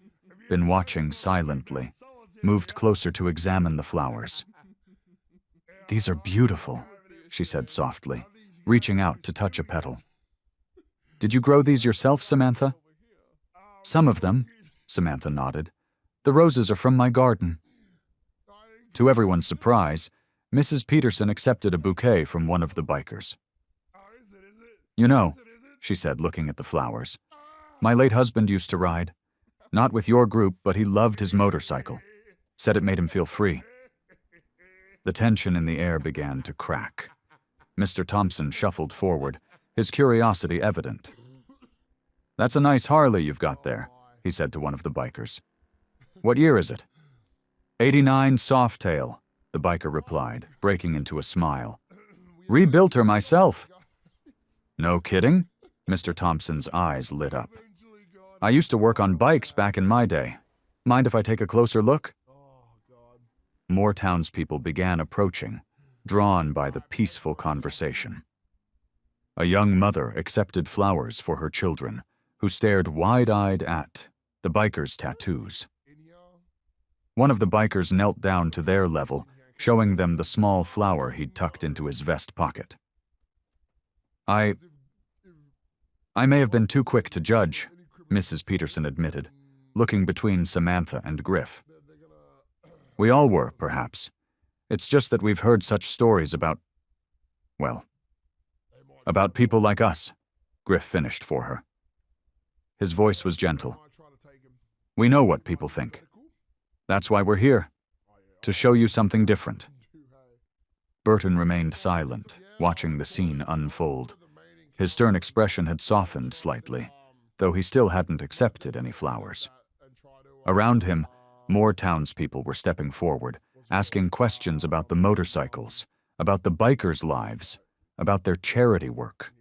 been watching silently, moved closer to examine the flowers. "These are beautiful," she said softly, reaching out to touch a petal. "Did you grow these yourself, Samantha?" "Some of them," Samantha nodded. "The roses are from my garden." To everyone's surprise, Mrs. Peterson accepted a bouquet from one of the bikers. "You know," she said, looking at the flowers, "my late husband used to ride. Not with your group, but he loved his motorcycle. Said it made him feel free." The tension in the air began to crack. Mr. Thompson shuffled forward, his curiosity evident. "That's a nice Harley you've got there," he said to one of the bikers. "What year is it?" "'89 Softail," the biker replied, breaking into a smile. "Rebuilt her myself." "No kidding?" Mr. Thompson's eyes lit up. "I used to work on bikes back in my day. Mind if I take a closer look?" More townspeople began approaching, drawn by the peaceful conversation. A young mother accepted flowers for her children, who stared wide-eyed at the bikers' tattoos. One of the bikers knelt down to their level, showing them the small flower he'd tucked into his vest pocket. I may have been too quick to judge," Mrs. Peterson admitted, looking between Samantha and Griff. "We all were, perhaps. It's just that we've heard such stories about people like us," Griff finished for her. His voice was gentle. "We know what people think. That's why we're here, to show you something different." Burton remained silent, watching the scene unfold. His stern expression had softened slightly, though he still hadn't accepted any flowers. Around him, more townspeople were stepping forward, asking questions about the motorcycles, about the bikers' lives, about their charity work.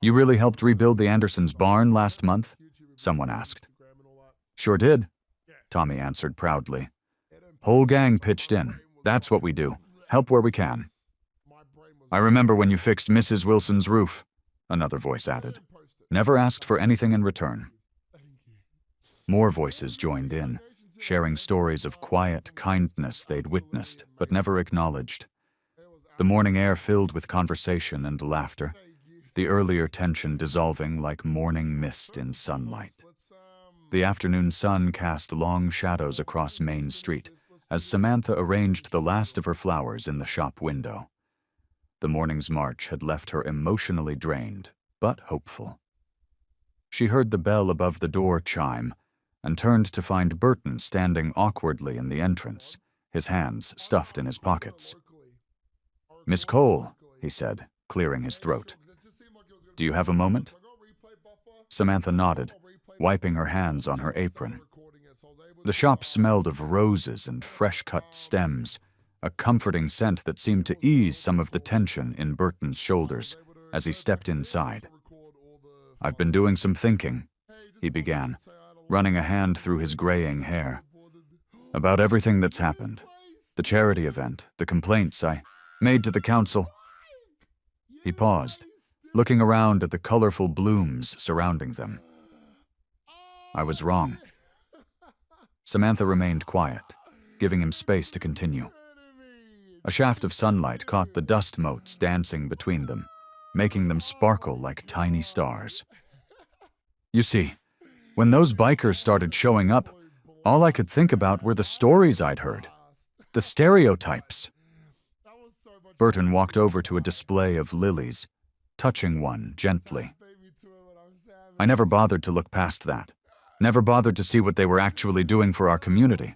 "You really helped rebuild the Andersons' barn last month?" someone asked. "Sure did," Tommy answered proudly. "Whole gang pitched in. That's what we do. Help where we can." "I remember when you fixed Mrs. Wilson's roof," another voice added. "Never asked for anything in return." More voices joined in, sharing stories of quiet kindness they'd witnessed but never acknowledged. The morning air filled with conversation and laughter, the earlier tension dissolving like morning mist in sunlight. The afternoon sun cast long shadows across Main Street as Samantha arranged the last of her flowers in the shop window. The morning's march had left her emotionally drained, but hopeful. She heard the bell above the door chime and turned to find Burton standing awkwardly in the entrance, his hands stuffed in his pockets. "Miss Cole," he said, clearing his throat. "Do you have a moment?" Samantha nodded, wiping her hands on her apron. The shop smelled of roses and fresh-cut stems, a comforting scent that seemed to ease some of the tension in Burton's shoulders as he stepped inside. "I've been doing some thinking," he began, running a hand through his graying hair. "About everything that's happened. The charity event, the complaints I made to the council." He paused, looking around at the colorful blooms surrounding them. "I was wrong." Samantha remained quiet, giving him space to continue. A shaft of sunlight caught the dust motes dancing between them, making them sparkle like tiny stars. "You see, when those bikers started showing up, all I could think about were the stories I'd heard. The stereotypes." Burton walked over to a display of lilies, touching one gently. "I never bothered to look past that. Never bothered to see what they were actually doing for our community."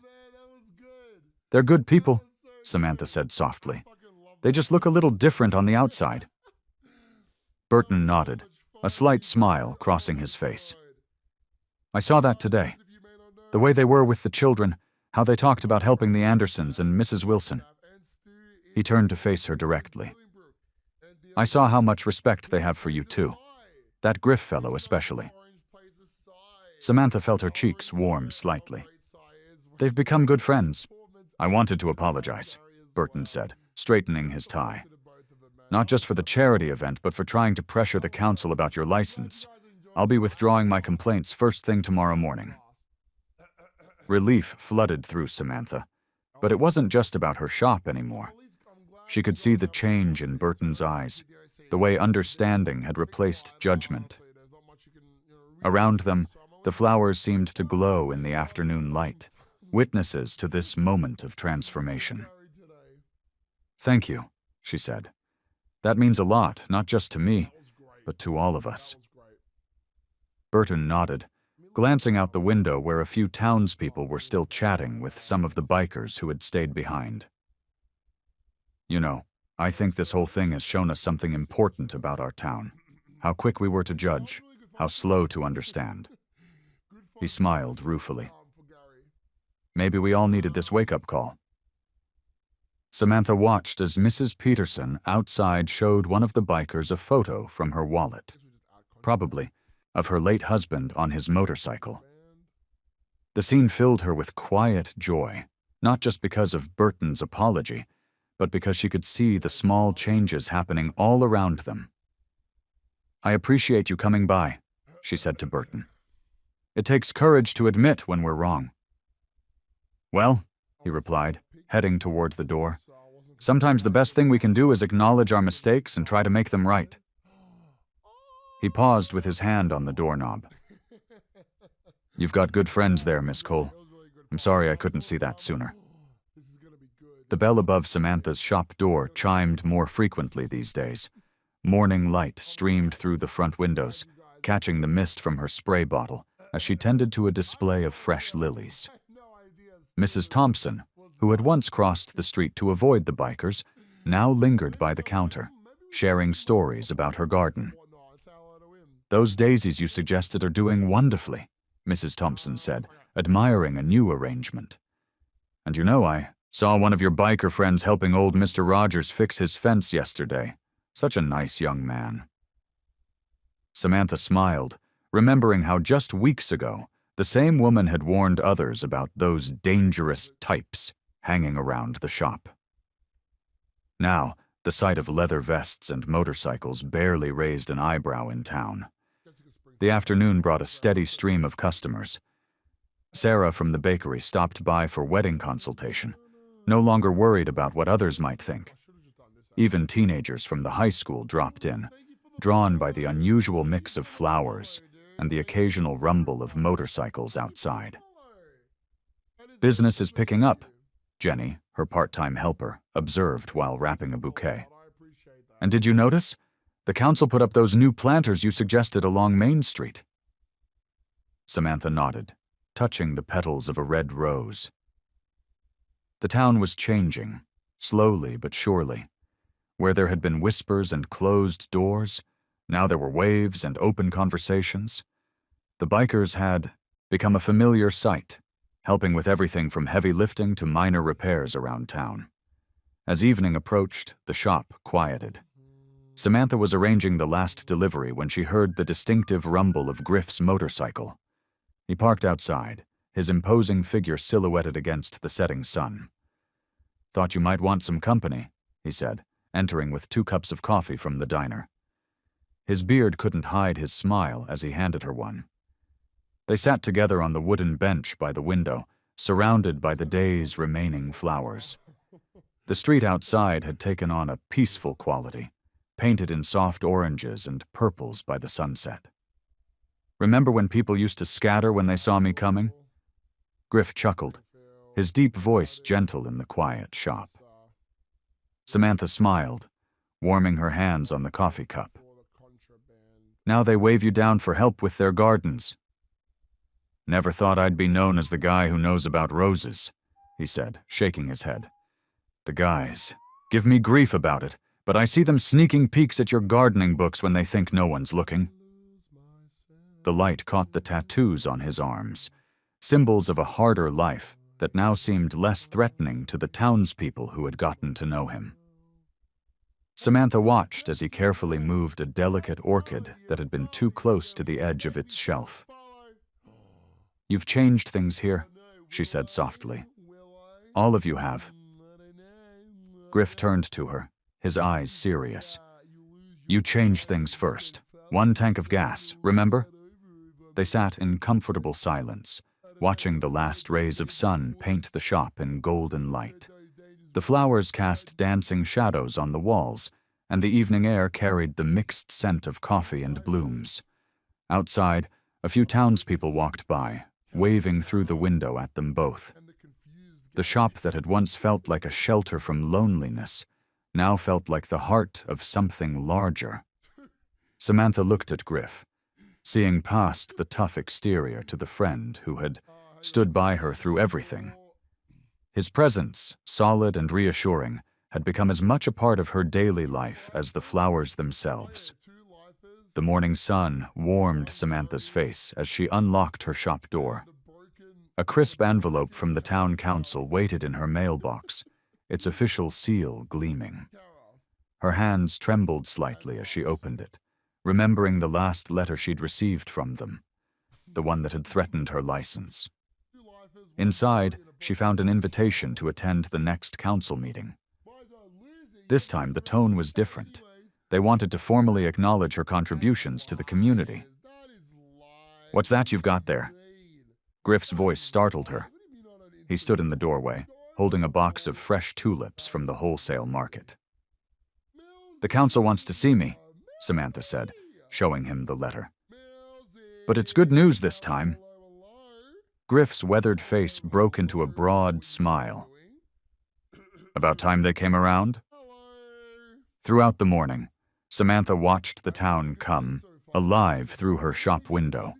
"They're good people," Samantha said softly. "They just look a little different on the outside." Burton nodded, a slight smile crossing his face. "I saw that today. The way they were with the children, how they talked about helping the Andersons and Mrs. Wilson." He turned to face her directly. "I saw how much respect they have for you, too. That Griff fellow especially." Samantha felt her cheeks warm slightly. "They've become good friends." "I wanted to apologize," Burton said, straightening his tie. "Not just for the charity event, but for trying to pressure the council about your license. I'll be withdrawing my complaints first thing tomorrow morning." Relief flooded through Samantha, but it wasn't just about her shop anymore. She could see the change in Burton's eyes, the way understanding had replaced judgment. Around them, the flowers seemed to glow in the afternoon light, witnesses to this moment of transformation. "Thank you," she said. "That means a lot, not just to me, but to all of us." Burton nodded, glancing out the window where a few townspeople were still chatting with some of the bikers who had stayed behind. "You know, I think this whole thing has shown us something important about our town. How quick we were to judge, how slow to understand." He smiled ruefully. "Maybe we all needed this wake-up call." Samantha watched as Mrs. Peterson outside showed one of the bikers a photo from her wallet, probably of her late husband on his motorcycle. The scene filled her with quiet joy, not just because of Burton's apology, but because she could see the small changes happening all around them. "I appreciate you coming by," she said to Burton. "It takes courage to admit when we're wrong." "Well," he replied, heading toward the door, "sometimes the best thing we can do is acknowledge our mistakes and try to make them right." He paused with his hand on the doorknob. "You've got good friends there, Miss Cole. I'm sorry I couldn't see that sooner." The bell above Samantha's shop door chimed more frequently these days. Morning light streamed through the front windows, catching the mist from her spray bottle as she tended to a display of fresh lilies. Mrs. Thompson, who had once crossed the street to avoid the bikers, now lingered by the counter, sharing stories about her garden. "Those daisies you suggested are doing wonderfully," Mrs. Thompson said, admiring a new arrangement. "And you know, I saw one of your biker friends helping old Mr. Rogers fix his fence yesterday. Such a nice young man." Samantha smiled, remembering how just weeks ago, the same woman had warned others about those dangerous types hanging around the shop. Now, the sight of leather vests and motorcycles barely raised an eyebrow in town. The afternoon brought a steady stream of customers. Sarah from the bakery stopped by for wedding consultation, no longer worried about what others might think. Even teenagers from the high school dropped in, drawn by the unusual mix of flowers and the occasional rumble of motorcycles outside. "Business is picking up," Jenny, her part-time helper, observed while wrapping a bouquet. "And did you notice? The council put up those new planters you suggested along Main Street." Samantha nodded, touching the petals of a red rose. The town was changing, slowly but surely. Where there had been whispers and closed doors, now there were waves and open conversations. The bikers had become a familiar sight, helping with everything from heavy lifting to minor repairs around town. As evening approached, the shop quieted. Samantha was arranging the last delivery when she heard the distinctive rumble of Griff's motorcycle. He parked outside, his imposing figure silhouetted against the setting sun. "Thought you might want some company," he said, entering with 2 cups of coffee from the diner. His beard couldn't hide his smile as he handed her one. They sat together on the wooden bench by the window, surrounded by the day's remaining flowers. The street outside had taken on a peaceful quality, painted in soft oranges and purples by the sunset. "Remember when people used to scatter when they saw me coming?" Griff chuckled, his deep voice gentle in the quiet shop. Samantha smiled, warming her hands on the coffee cup. "Now they wave you down for help with their gardens." "Never thought I'd be known as the guy who knows about roses," he said, shaking his head. "The guys give me grief about it, but I see them sneaking peeks at your gardening books when they think no one's looking." The light caught the tattoos on his arms, symbols of a harder life that now seemed less threatening to the townspeople who had gotten to know him. Samantha watched as he carefully moved a delicate orchid that had been too close to the edge of its shelf. "You've changed things here," she said softly. "All of you have." Griff turned to her, his eyes serious. "You changed things first. 1 tank of gas, remember?" They sat in comfortable silence, watching the last rays of sun paint the shop in golden light. The flowers cast dancing shadows on the walls, and the evening air carried the mixed scent of coffee and blooms. Outside, a few townspeople walked by, waving through the window at them both. The shop that had once felt like a shelter from loneliness now felt like the heart of something larger. Samantha looked at Griff, seeing past the tough exterior to the friend who had stood by her through everything. His presence, solid and reassuring, had become as much a part of her daily life as the flowers themselves. The morning sun warmed Samantha's face as she unlocked her shop door. A crisp envelope from the town council waited in her mailbox, its official seal gleaming. Her hands trembled slightly as she opened it, remembering the last letter she'd received from them, the one that had threatened her license. Inside, she found an invitation to attend the next council meeting. This time, the tone was different. They wanted to formally acknowledge her contributions to the community. "What's that you've got there?" Griff's voice startled her. He stood in the doorway, holding a box of fresh tulips from the wholesale market. "The council wants to see me," Samantha said, showing him the letter. "But it's good news this time." Griff's weathered face broke into a broad smile. "About time they came around?" Throughout the morning, Samantha watched the town come alive through her shop window.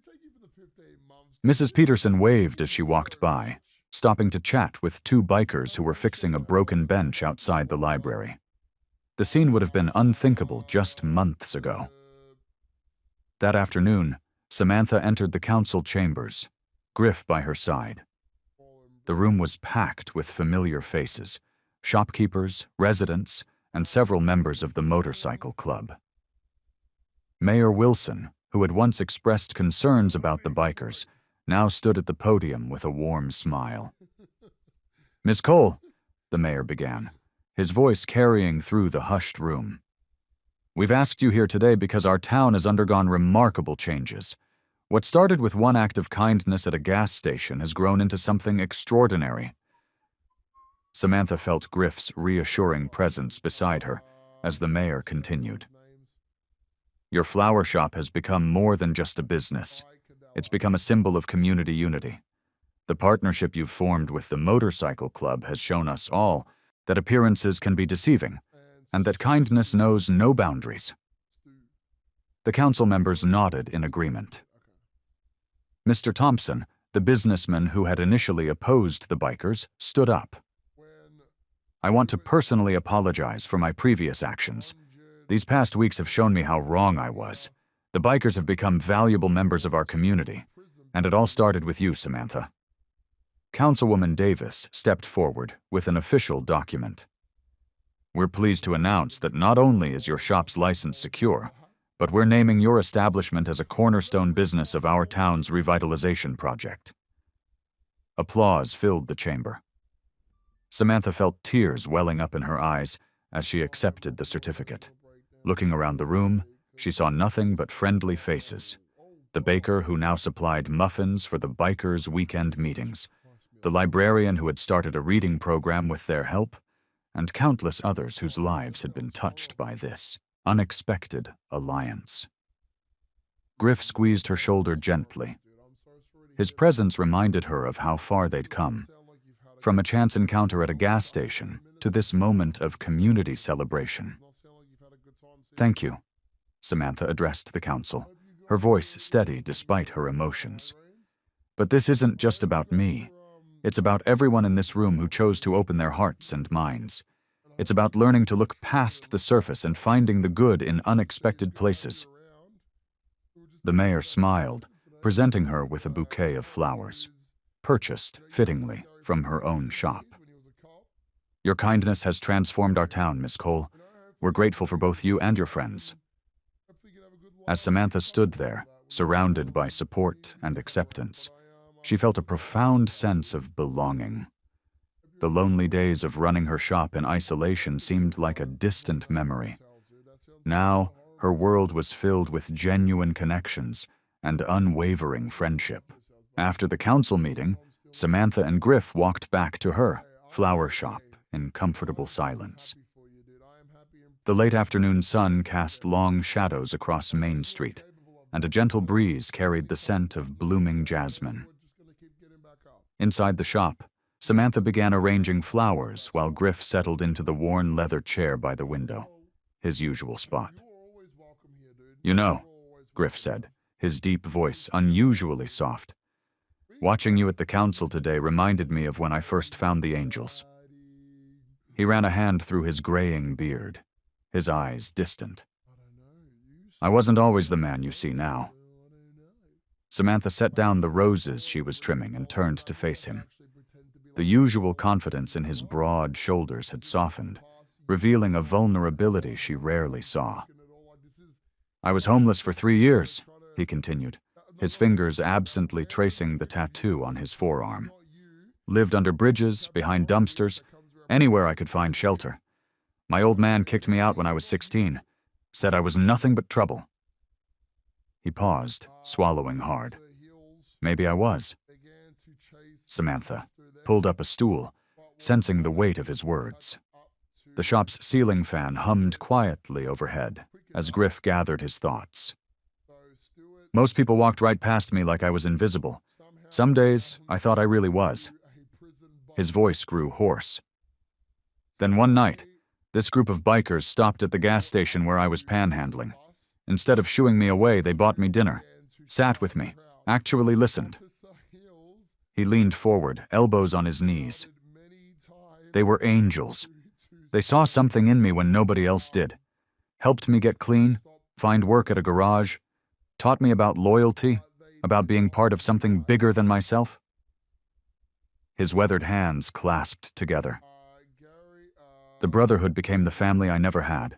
Mrs. Peterson waved as she walked by, stopping to chat with 2 bikers who were fixing a broken bench outside the library. The scene would have been unthinkable just months ago. That afternoon, Samantha entered the council chambers, Griff by her side. The room was packed with familiar faces, shopkeepers, residents, and several members of the motorcycle club. Mayor Wilson, who had once expressed concerns about the bikers, now stood at the podium with a warm smile. "Ms. Cole," the mayor began, his voice carrying through the hushed room. "We've asked you here today because our town has undergone remarkable changes. What started with one act of kindness at a gas station has grown into something extraordinary." Samantha felt Griff's reassuring presence beside her as the mayor continued. "Your flower shop has become more than just a business. It's become a symbol of community unity. The partnership you've formed with the motorcycle club has shown us all that appearances can be deceiving, and that kindness knows no boundaries." The council members nodded in agreement. Mr. Thompson, the businessman who had initially opposed the bikers, stood up. "I want to personally apologize for my previous actions. These past weeks have shown me how wrong I was. The bikers have become valuable members of our community, and it all started with you, Samantha." Councilwoman Davis stepped forward with an official document. "We're pleased to announce that not only is your shop's license secure, but we're naming your establishment as a cornerstone business of our town's revitalization project." Applause filled the chamber. Samantha felt tears welling up in her eyes as she accepted the certificate. Looking around the room, she saw nothing but friendly faces. The baker who now supplied muffins for the bikers' weekend meetings, the librarian who had started a reading program with their help, and countless others whose lives had been touched by this unexpected alliance. Griff squeezed her shoulder gently. His presence reminded her of how far they'd come, from a chance encounter at a gas station to this moment of community celebration. "Thank you," Samantha addressed the council, her voice steady despite her emotions. "But this isn't just about me. It's about everyone in this room who chose to open their hearts and minds. It's about learning to look past the surface and finding the good in unexpected places." The mayor smiled, presenting her with a bouquet of flowers, purchased, fittingly, from her own shop. "Your kindness has transformed our town, Miss Cole. We're grateful for both you and your friends." As Samantha stood there, surrounded by support and acceptance, she felt a profound sense of belonging. The lonely days of running her shop in isolation seemed like a distant memory. Now, her world was filled with genuine connections and unwavering friendship. After the council meeting, Samantha and Griff walked back to her flower shop in comfortable silence. The late afternoon sun cast long shadows across Main Street, and a gentle breeze carried the scent of blooming jasmine. Inside the shop, Samantha began arranging flowers while Griff settled into the worn leather chair by the window, his usual spot. "You know," Griff said, his deep voice unusually soft, "watching you at the council today reminded me of when I first found the angels." He ran a hand through his graying beard, his eyes distant. "I wasn't always the man you see now." Samantha set down the roses she was trimming and turned to face him. The usual confidence in his broad shoulders had softened, revealing a vulnerability she rarely saw. "I was homeless for 3 years," he continued, his fingers absently tracing the tattoo on his forearm. "Lived under bridges, behind dumpsters, anywhere I could find shelter. My old man kicked me out when I was 16, said I was nothing but trouble." He paused, swallowing hard. "Maybe I was." Samantha pulled up a stool, sensing the weight of his words. The shop's ceiling fan hummed quietly overhead as Griff gathered his thoughts. "Most people walked right past me like I was invisible. Some days, I thought I really was." His voice grew hoarse. "Then one night, this group of bikers stopped at the gas station where I was panhandling. Instead of shooing me away, they bought me dinner, sat with me, actually listened." He leaned forward, elbows on his knees. "They were angels. They saw something in me when nobody else did. Helped me get clean, find work at a garage, taught me about loyalty, about being part of something bigger than myself." His weathered hands clasped together. "The brotherhood became the family I never had.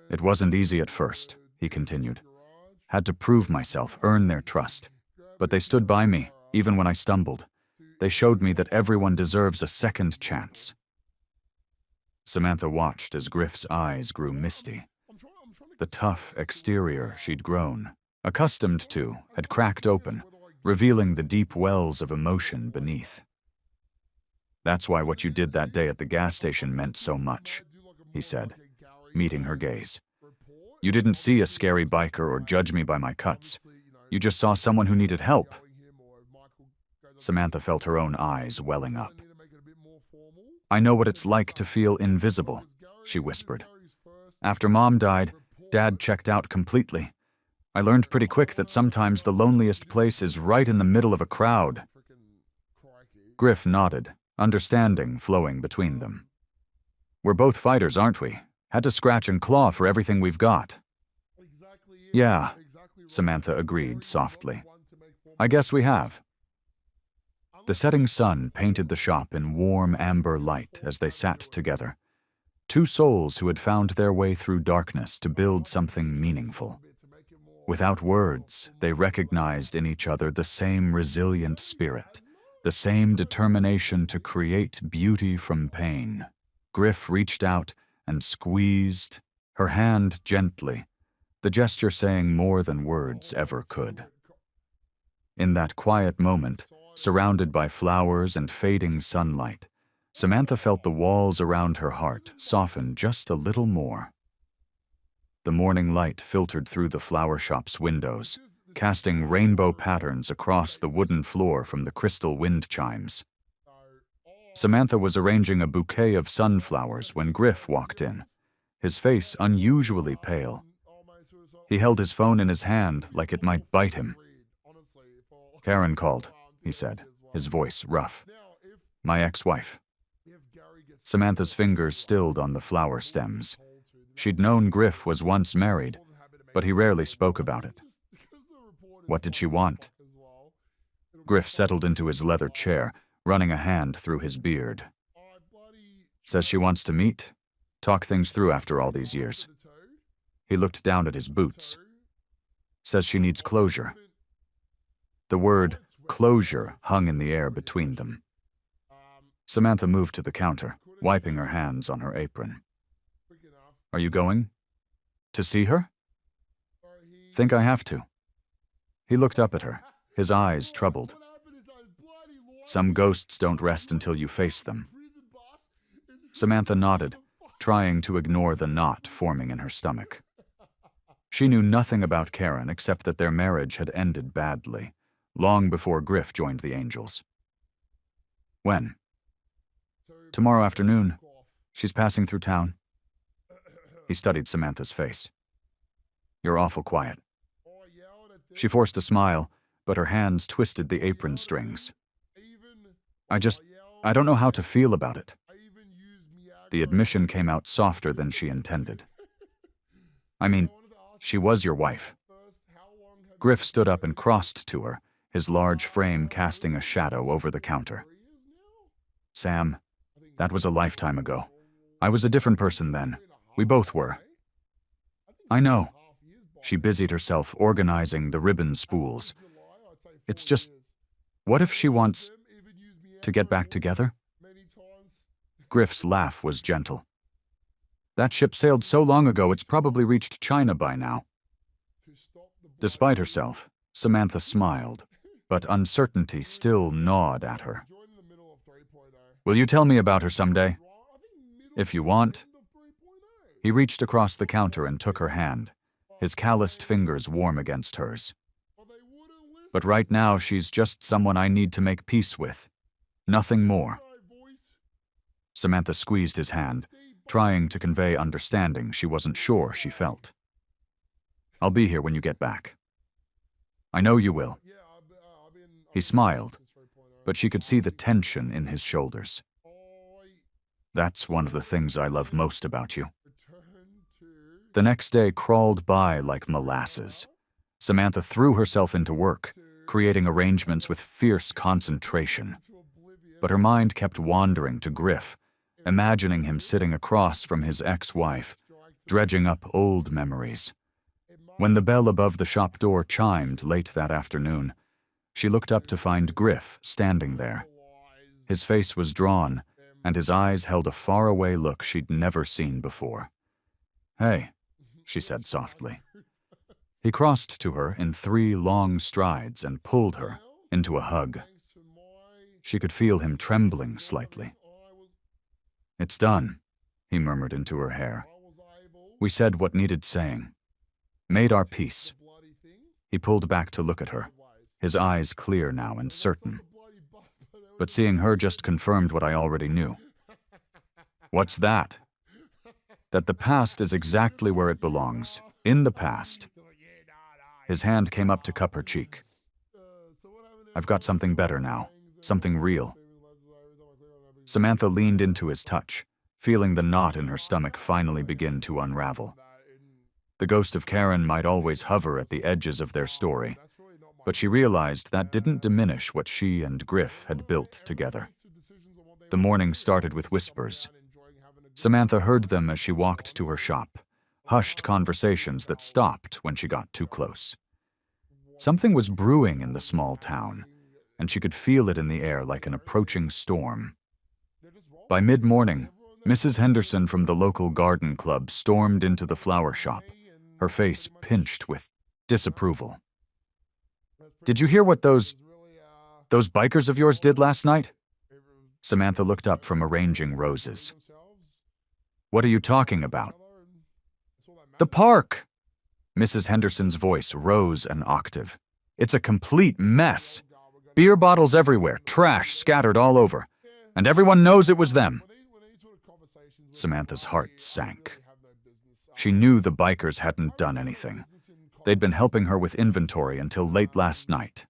It wasn't easy at first," he continued. "Had to prove myself, earn their trust. But they stood by me, even when I stumbled. They showed me that everyone deserves a second chance." Samantha watched as Griff's eyes grew misty. The tough exterior she'd grown accustomed to had cracked open, revealing the deep wells of emotion beneath. "That's why what you did that day at the gas station meant so much," he said, meeting her gaze. "You didn't see a scary biker or judge me by my cuts. You just saw someone who needed help." Samantha felt her own eyes welling up. "I know what it's like to feel invisible," she whispered. "After Mom died, Dad checked out completely. I learned pretty quick that sometimes the loneliest place is right in the middle of a crowd." Griff nodded, understanding flowing between them. "We're both fighters, aren't we? Had to scratch and claw for everything we've got." "Yeah," Samantha agreed softly. "I guess we have." The setting sun painted the shop in warm amber light as they sat together, Two souls who had found their way through darkness to build something meaningful. Without words, they recognized in each other the same resilient spirit, the same determination to create beauty from pain. Griff reached out and squeezed her hand gently, the gesture saying more than words ever could. In that quiet moment, surrounded by flowers and fading sunlight, Samantha felt the walls around her heart soften just a little more. The morning light filtered through the flower shop's windows, casting rainbow patterns across the wooden floor from the crystal wind chimes. Samantha was arranging a bouquet of sunflowers when Griff walked in, his face unusually pale. He held his phone in his hand like it might bite him. "Karen called," he said, his voice rough. "My ex-wife." Samantha's fingers stilled on the flower stems. She'd known Griff was once married, but he rarely spoke about it. What did she want? Griff settled into his leather chair, running a hand through his beard. "Says she wants to meet, talk things through after all these years." He looked down at his boots. "Says she needs closure." The word closure hung in the air between them. Samantha moved to the counter, wiping her hands on her apron. "Are you going? To see her?" "Think I have to." He looked up at her, his eyes troubled. "Some ghosts don't rest until you face them." Samantha nodded, trying to ignore the knot forming in her stomach. She knew nothing about Karen except that their marriage had ended badly, long before Griff joined the Angels. "When?" "Tomorrow afternoon. She's passing through town." He studied Samantha's face. "You're awful quiet." She forced a smile, but her hands twisted the apron strings. I don't know how to feel about it." The admission came out softer than she intended. "I mean, she was your wife." Griff stood up and crossed to her, his large frame casting a shadow over the counter. "Sam, that was a lifetime ago. I was a different person then. We both were." "I know." She busied herself organizing the ribbon spools. "It's just, what if she wants to get back together?" Griff's laugh was gentle. "That ship sailed so long ago it's probably reached China by now." Despite herself, Samantha smiled, but uncertainty still gnawed at her. "Will you tell me about her someday?" "If you want." He reached across the counter and took her hand, his calloused fingers warm against hers. "But right now she's just someone I need to make peace with. Nothing more." Samantha squeezed his hand, trying to convey understanding she wasn't sure she felt. "I'll be here when you get back." "I know you will." He smiled, but she could see the tension in his shoulders. "That's one of the things I love most about you." The next day crawled by like molasses. Samantha threw herself into work, creating arrangements with fierce concentration. But her mind kept wandering to Griff, imagining him sitting across from his ex-wife, dredging up old memories. When the bell above the shop door chimed late that afternoon, she looked up to find Griff standing there. His face was drawn, and his eyes held a faraway look she'd never seen before. "Hey," she said softly. He crossed to her in 3 long strides and pulled her into a hug. She could feel him trembling slightly. "It's done," he murmured into her hair. "We said what needed saying. Made our peace." He pulled back to look at her, his eyes clear now and certain. But seeing her just confirmed what I already knew. "What's that?" "That the past is exactly where it belongs, in the past." His hand came up to cup her cheek. "I've got something better now, something real." Samantha leaned into his touch, feeling the knot in her stomach finally begin to unravel. The ghost of Karen might always hover at the edges of their story, but she realized that didn't diminish what she and Griff had built together. The morning started with whispers. Samantha heard them as she walked to her shop, hushed conversations that stopped when she got too close. Something was brewing in the small town, and she could feel it in the air like an approaching storm. By mid-morning, Mrs. Henderson from the local garden club stormed into the flower shop, her face pinched with disapproval. "Did you hear what those bikers of yours did last night?" Samantha looked up from arranging roses. "What are you talking about?" "The park!" Mrs. Henderson's voice rose an octave. "It's a complete mess. Beer bottles everywhere, trash scattered all over. And everyone knows it was them." Samantha's heart sank. She knew the bikers hadn't done anything. They'd been helping her with inventory until late last night.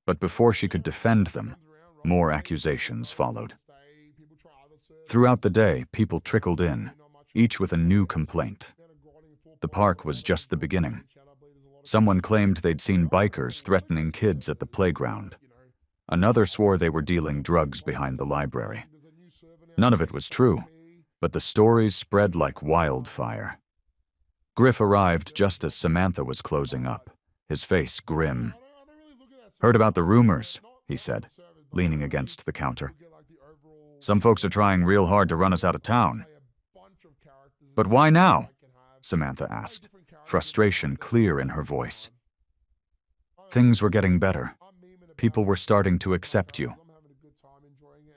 But before she could defend them, more accusations followed. Throughout the day, people trickled in, each with a new complaint. The park was just the beginning. Someone claimed they'd seen bikers threatening kids at the playground. Another swore they were dealing drugs behind the library. None of it was true, but the stories spread like wildfire. Griff arrived just as Samantha was closing up, his face grim. "Heard about the rumors," he said, leaning against the counter. "Some folks are trying real hard to run us out of town." "But why now?" Samantha asked, frustration clear in her voice. "Things were getting better. People were starting to accept you."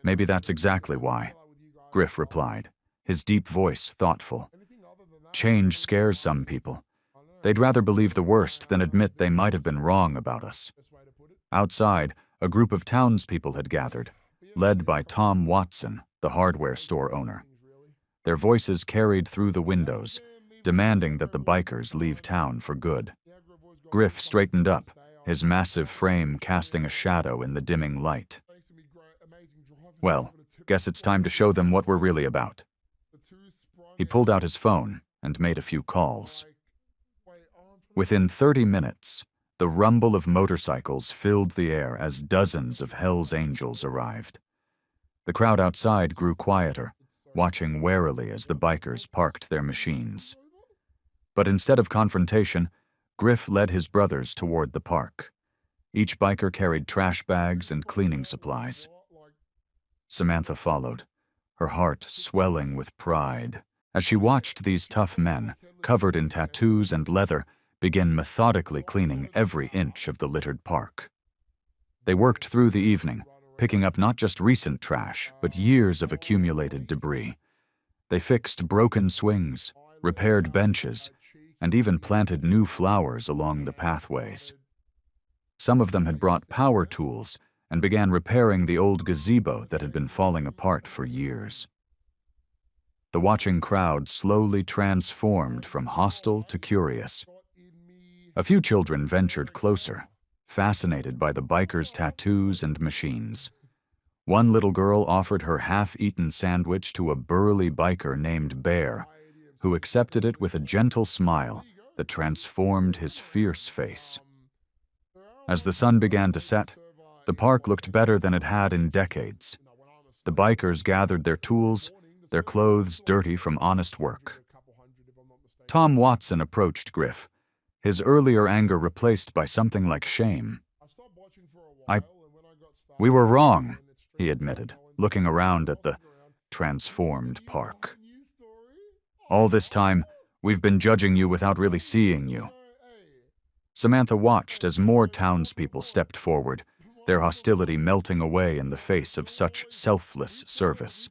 "Maybe that's exactly why," Griff replied, his deep voice thoughtful. "Change scares some people. They'd rather believe the worst than admit they might have been wrong about us." Outside, a group of townspeople had gathered, led by Tom Watson, the hardware store owner. Their voices carried through the windows, demanding that the bikers leave town for good. Griff straightened up, his massive frame casting a shadow in the dimming light. "Well, guess it's time to show them what we're really about." He pulled out his phone and made a few calls. Within 30 minutes, the rumble of motorcycles filled the air as dozens of Hell's Angels arrived. The crowd outside grew quieter, watching warily as the bikers parked their machines. But instead of confrontation, Griff led his brothers toward the park. Each biker carried trash bags and cleaning supplies. Samantha followed, her heart swelling with pride, as she watched these tough men, covered in tattoos and leather, begin methodically cleaning every inch of the littered park. They worked through the evening, picking up not just recent trash, but years of accumulated debris. They fixed broken swings, repaired benches, and even planted new flowers along the pathways. Some of them had brought power tools and began repairing the old gazebo that had been falling apart for years. The watching crowd slowly transformed from hostile to curious. A few children ventured closer, fascinated by the bikers' tattoos and machines. One little girl offered her half-eaten sandwich to a burly biker named Bear, who accepted it with a gentle smile that transformed his fierce face. As the sun began to set, the park looked better than it had in decades. The bikers gathered their tools, their clothes dirty from honest work. Tom Watson approached Griff, his earlier anger replaced by something like shame. We were wrong," he admitted, looking around at the transformed park. "All this time, we've been judging you without really seeing you." Samantha watched as more townspeople stepped forward, their hostility melting away in the face of such selfless service.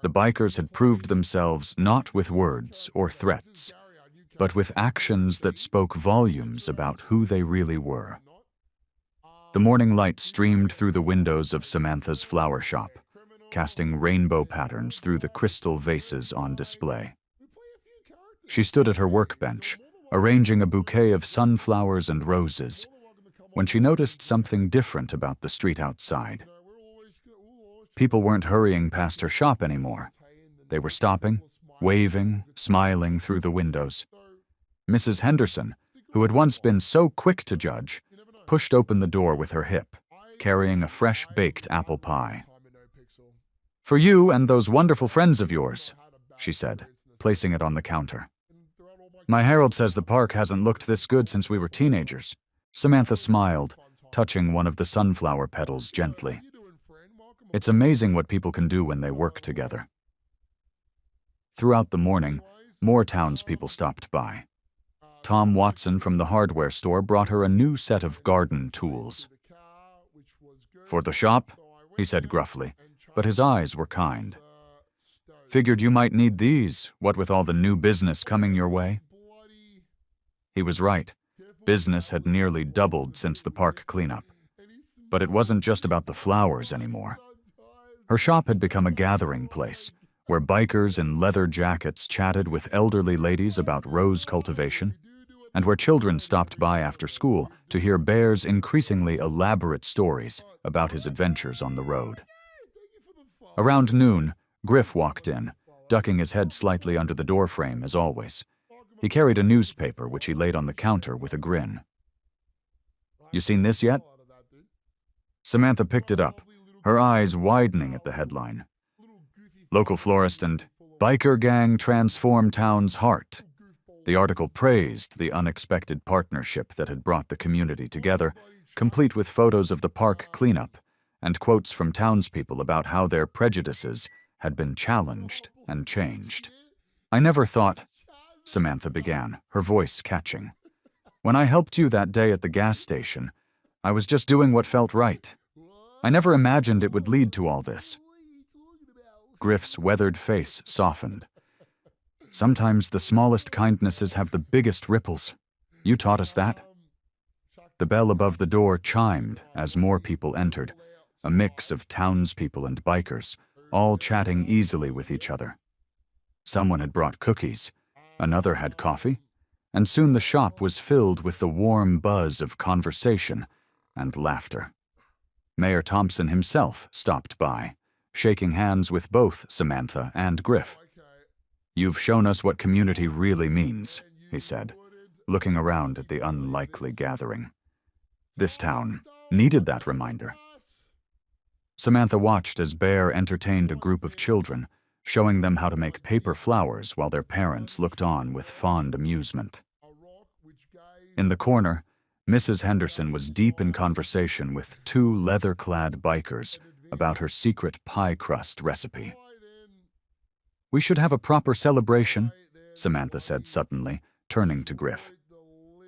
The bikers had proved themselves not with words or threats, but with actions that spoke volumes about who they really were. The morning light streamed through the windows of Samantha's flower shop, casting rainbow patterns through the crystal vases on display. She stood at her workbench, arranging a bouquet of sunflowers and roses, when she noticed something different about the street outside. People weren't hurrying past her shop anymore. They were stopping, waving, smiling through the windows. Mrs. Henderson, who had once been so quick to judge, pushed open the door with her hip, carrying a fresh-baked apple pie. For you and those wonderful friends of yours, she said, placing it on the counter. My herald says the park hasn't looked this good since we were teenagers. Samantha smiled, touching one of the sunflower petals gently. It's amazing what people can do when they work together. Throughout the morning, more townspeople stopped by. Tom Watson from the hardware store brought her a new set of garden tools. For the shop, he said gruffly, but his eyes were kind. Figured you might need these, what with all the new business coming your way. He was right. Business had nearly doubled since the park cleanup. But it wasn't just about the flowers anymore. Her shop had become a gathering place, where bikers in leather jackets chatted with elderly ladies about rose cultivation, and where children stopped by after school to hear Bear's increasingly elaborate stories about his adventures on the road. Around noon, Griff walked in, ducking his head slightly under the doorframe as always. He carried a newspaper which he laid on the counter with a grin. You seen this yet? Samantha picked it up, her eyes widening at the headline. Local florist and biker gang transform town's heart. The article praised the unexpected partnership that had brought the community together, complete with photos of the park cleanup and quotes from townspeople about how their prejudices had been challenged and changed. I never thought, Samantha began, her voice catching. When I helped you that day at the gas station, I was just doing what felt right. I never imagined it would lead to all this. Griff's weathered face softened. Sometimes the smallest kindnesses have the biggest ripples. You taught us that. The bell above the door chimed as more people entered, a mix of townspeople and bikers, all chatting easily with each other. Someone had brought cookies, another had coffee, and soon the shop was filled with the warm buzz of conversation and laughter. Mayor Thompson himself stopped by, shaking hands with both Samantha and Griff. You've shown us what community really means, he said, looking around at the unlikely gathering. This town needed that reminder. Samantha watched as Bear entertained a group of children, showing them how to make paper flowers while their parents looked on with fond amusement. In the corner, Mrs. Henderson was deep in conversation with two leather-clad bikers about her secret pie crust recipe. We should have a proper celebration, Samantha said suddenly, turning to Griff.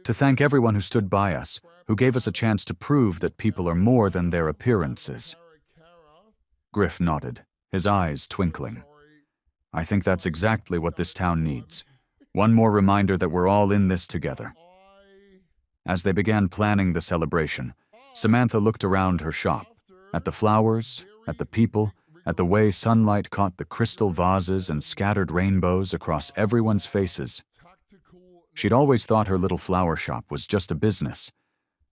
To thank everyone who stood by us, who gave us a chance to prove that people are more than their appearances. Griff nodded, his eyes twinkling. I think that's exactly what this town needs. One more reminder that we're all in this together. As they began planning the celebration, Samantha looked around her shop, at the flowers, at the people, at the way sunlight caught the crystal vases and scattered rainbows across everyone's faces. She'd always thought her little flower shop was just a business,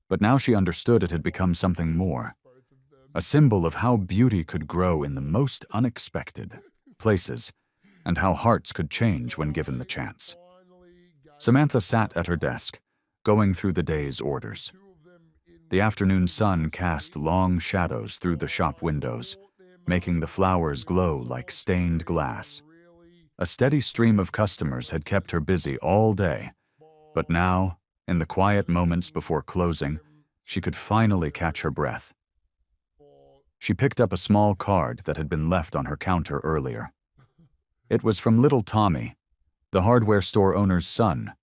but now she understood it had become something more, a symbol of how beauty could grow in the most unexpected places and how hearts could change when given the chance. Samantha sat at her desk, going through the day's orders. The afternoon sun cast long shadows through the shop windows, making the flowers glow like stained glass. A steady stream of customers had kept her busy all day, but now, in the quiet moments before closing, she could finally catch her breath. She picked up a small card that had been left on her counter earlier. It was from little Tommy, the hardware store owner's son,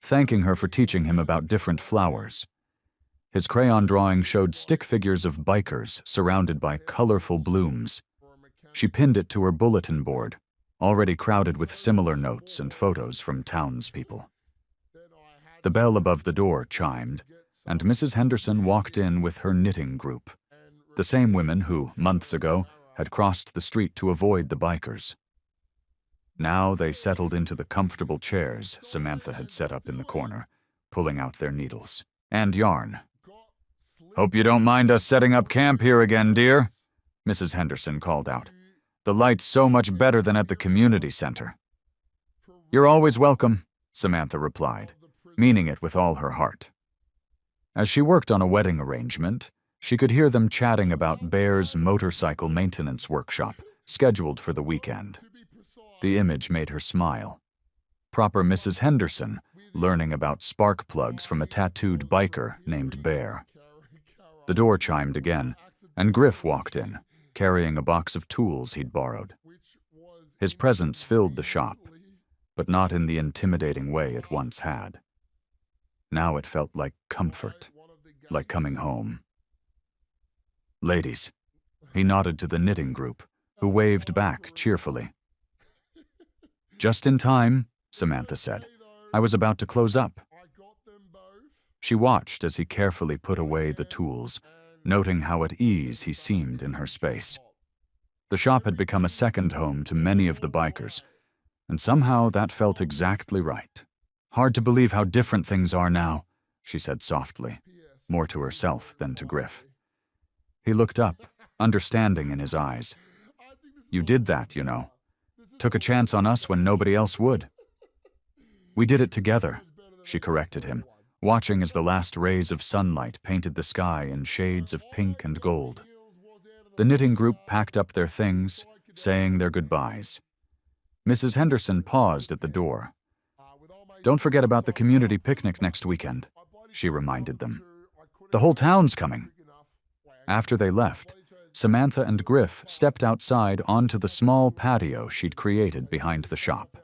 thanking her for teaching him about different flowers. His crayon drawing showed stick figures of bikers surrounded by colorful blooms. She pinned it to her bulletin board, already crowded with similar notes and photos from townspeople. The bell above the door chimed, and Mrs. Henderson walked in with her knitting group, the same women who, months ago, had crossed the street to avoid the bikers. Now they settled into the comfortable chairs Samantha had set up in the corner, pulling out their needles and yarn. Hope you don't mind us setting up camp here again, dear, Mrs. Henderson called out. The light's so much better than at the community center. You're always welcome, Samantha replied, meaning it with all her heart. As she worked on a wedding arrangement, she could hear them chatting about Bear's motorcycle maintenance workshop scheduled for the weekend. The image made her smile. Proper Mrs. Henderson, learning about spark plugs from a tattooed biker named Bear. The door chimed again, and Griff walked in, carrying a box of tools he'd borrowed. His presence filled the shop, but not in the intimidating way it once had. Now it felt like comfort, like coming home. "Ladies," he nodded to the knitting group, who waved back cheerfully. "Just in time," Samantha said. "I was about to close up." She watched as he carefully put away the tools, noting how at ease he seemed in her space. The shop had become a second home to many of the bikers, and somehow that felt exactly right. "Hard to believe how different things are now," she said softly, more to herself than to Griff. He looked up, understanding in his eyes. "You did that, you know. Took a chance on us when nobody else would." "We did it together," she corrected him, watching as the last rays of sunlight painted the sky in shades of pink and gold. The knitting group packed up their things, saying their goodbyes. Mrs. Henderson paused at the door. "Don't forget about the community picnic next weekend," she reminded them. "The whole town's coming." After they left, Samantha and Griff stepped outside onto the small patio she'd created behind the shop.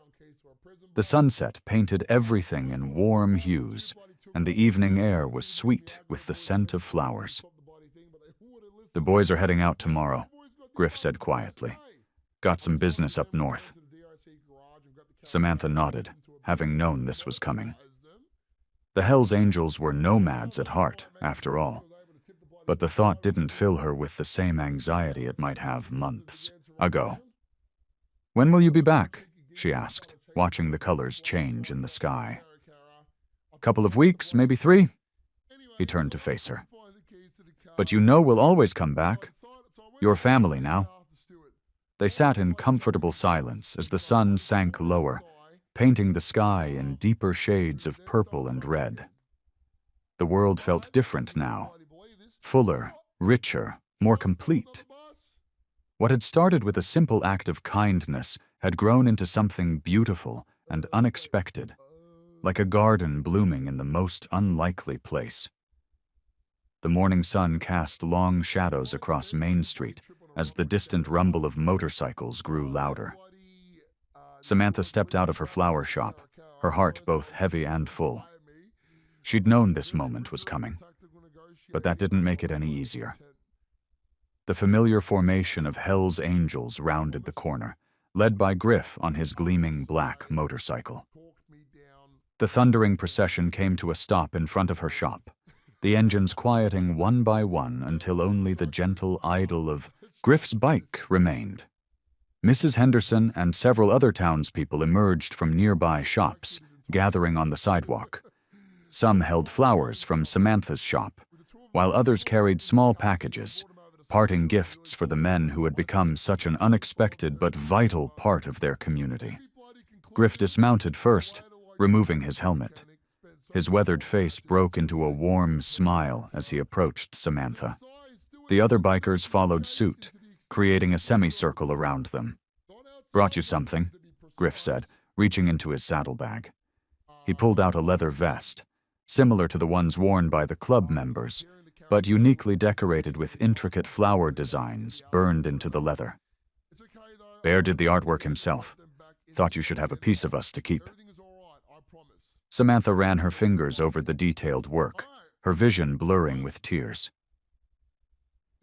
The sunset painted everything in warm hues, and the evening air was sweet with the scent of flowers. "The boys are heading out tomorrow," Griff said quietly. "Got some business up north." Samantha nodded, having known this was coming. The Hells Angels were nomads at heart, after all. But the thought didn't fill her with the same anxiety it might have months ago. "When will you be back?" she asked, watching the colors change in the sky. "Couple of weeks, maybe 3? He turned to face her. "But you know we'll always come back. You're family now." They sat in comfortable silence as the sun sank lower, painting the sky in deeper shades of purple and red. The world felt different now. Fuller, richer, more complete. What had started with a simple act of kindness had grown into something beautiful and unexpected, like a garden blooming in the most unlikely place. The morning sun cast long shadows across Main Street as the distant rumble of motorcycles grew louder. Samantha stepped out of her flower shop, her heart both heavy and full. She'd known this moment was coming, but that didn't make it any easier. The familiar formation of Hell's Angels rounded the corner, led by Griff on his gleaming black motorcycle. The thundering procession came to a stop in front of her shop, the engines quieting one by one until only the gentle idle of Griff's bike remained. Mrs. Henderson and several other townspeople emerged from nearby shops, gathering on the sidewalk. Some held flowers from Samantha's shop, while others carried small packages, parting gifts for the men who had become such an unexpected but vital part of their community. Griff dismounted first, removing his helmet. His weathered face broke into a warm smile as he approached Samantha. The other bikers followed suit, creating a semicircle around them. "Brought you something," Griff said, reaching into his saddlebag. He pulled out a leather vest, similar to the ones worn by the club members, but uniquely decorated with intricate flower designs burned into the leather. "Bear did the artwork himself. Thought you should have a piece of us to keep." Samantha ran her fingers over the detailed work, her vision blurring with tears.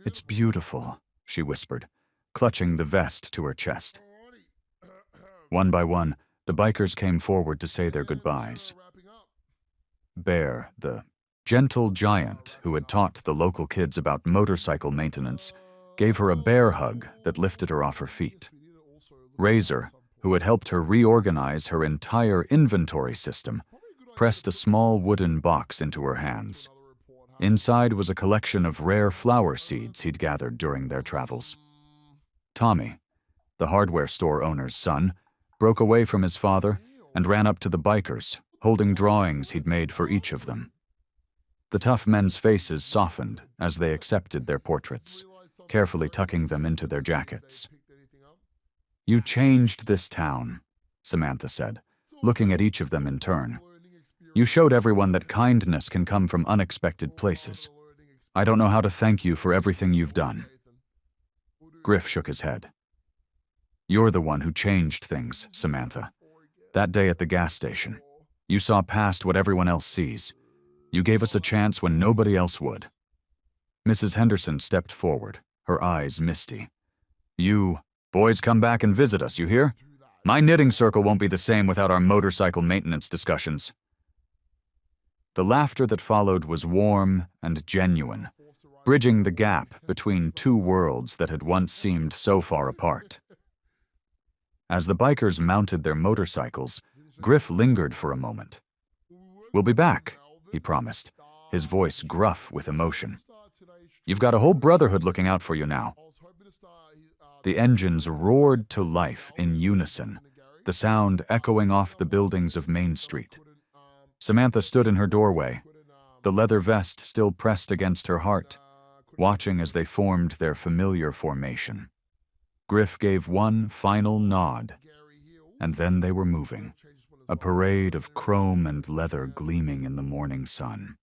"It's beautiful," she whispered, clutching the vest to her chest. One by one, the bikers came forward to say their goodbyes. Bear, the gentle giant who had taught the local kids about motorcycle maintenance, gave her a bear hug that lifted her off her feet. Razor, who had helped her reorganize her entire inventory system, pressed a small wooden box into her hands. Inside was a collection of rare flower seeds he'd gathered during their travels. Tommy, the hardware store owner's son, broke away from his father and ran up to the bikers, holding drawings he'd made for each of them. The tough men's faces softened as they accepted their portraits, carefully tucking them into their jackets. "You changed this town," Samantha said, looking at each of them in turn. "You showed everyone that kindness can come from unexpected places. I don't know how to thank you for everything you've done." Griff shook his head. "You're the one who changed things, Samantha. That day at the gas station, you saw past what everyone else sees. You gave us a chance when nobody else would." Mrs. Henderson stepped forward, her eyes misty. "You boys come back and visit us, you hear? My knitting circle won't be the same without our motorcycle maintenance discussions." The laughter that followed was warm and genuine, bridging the gap between two worlds that had once seemed so far apart. As the bikers mounted their motorcycles, Griff lingered for a moment. "We'll be back," he promised, his voice gruff with emotion. "You've got a whole brotherhood looking out for you now." The engines roared to life in unison, the sound echoing off the buildings of Main Street. Samantha stood in her doorway, the leather vest still pressed against her heart, watching as they formed their familiar formation. Griff gave one final nod, and then they were moving, a parade of chrome and leather gleaming in the morning sun.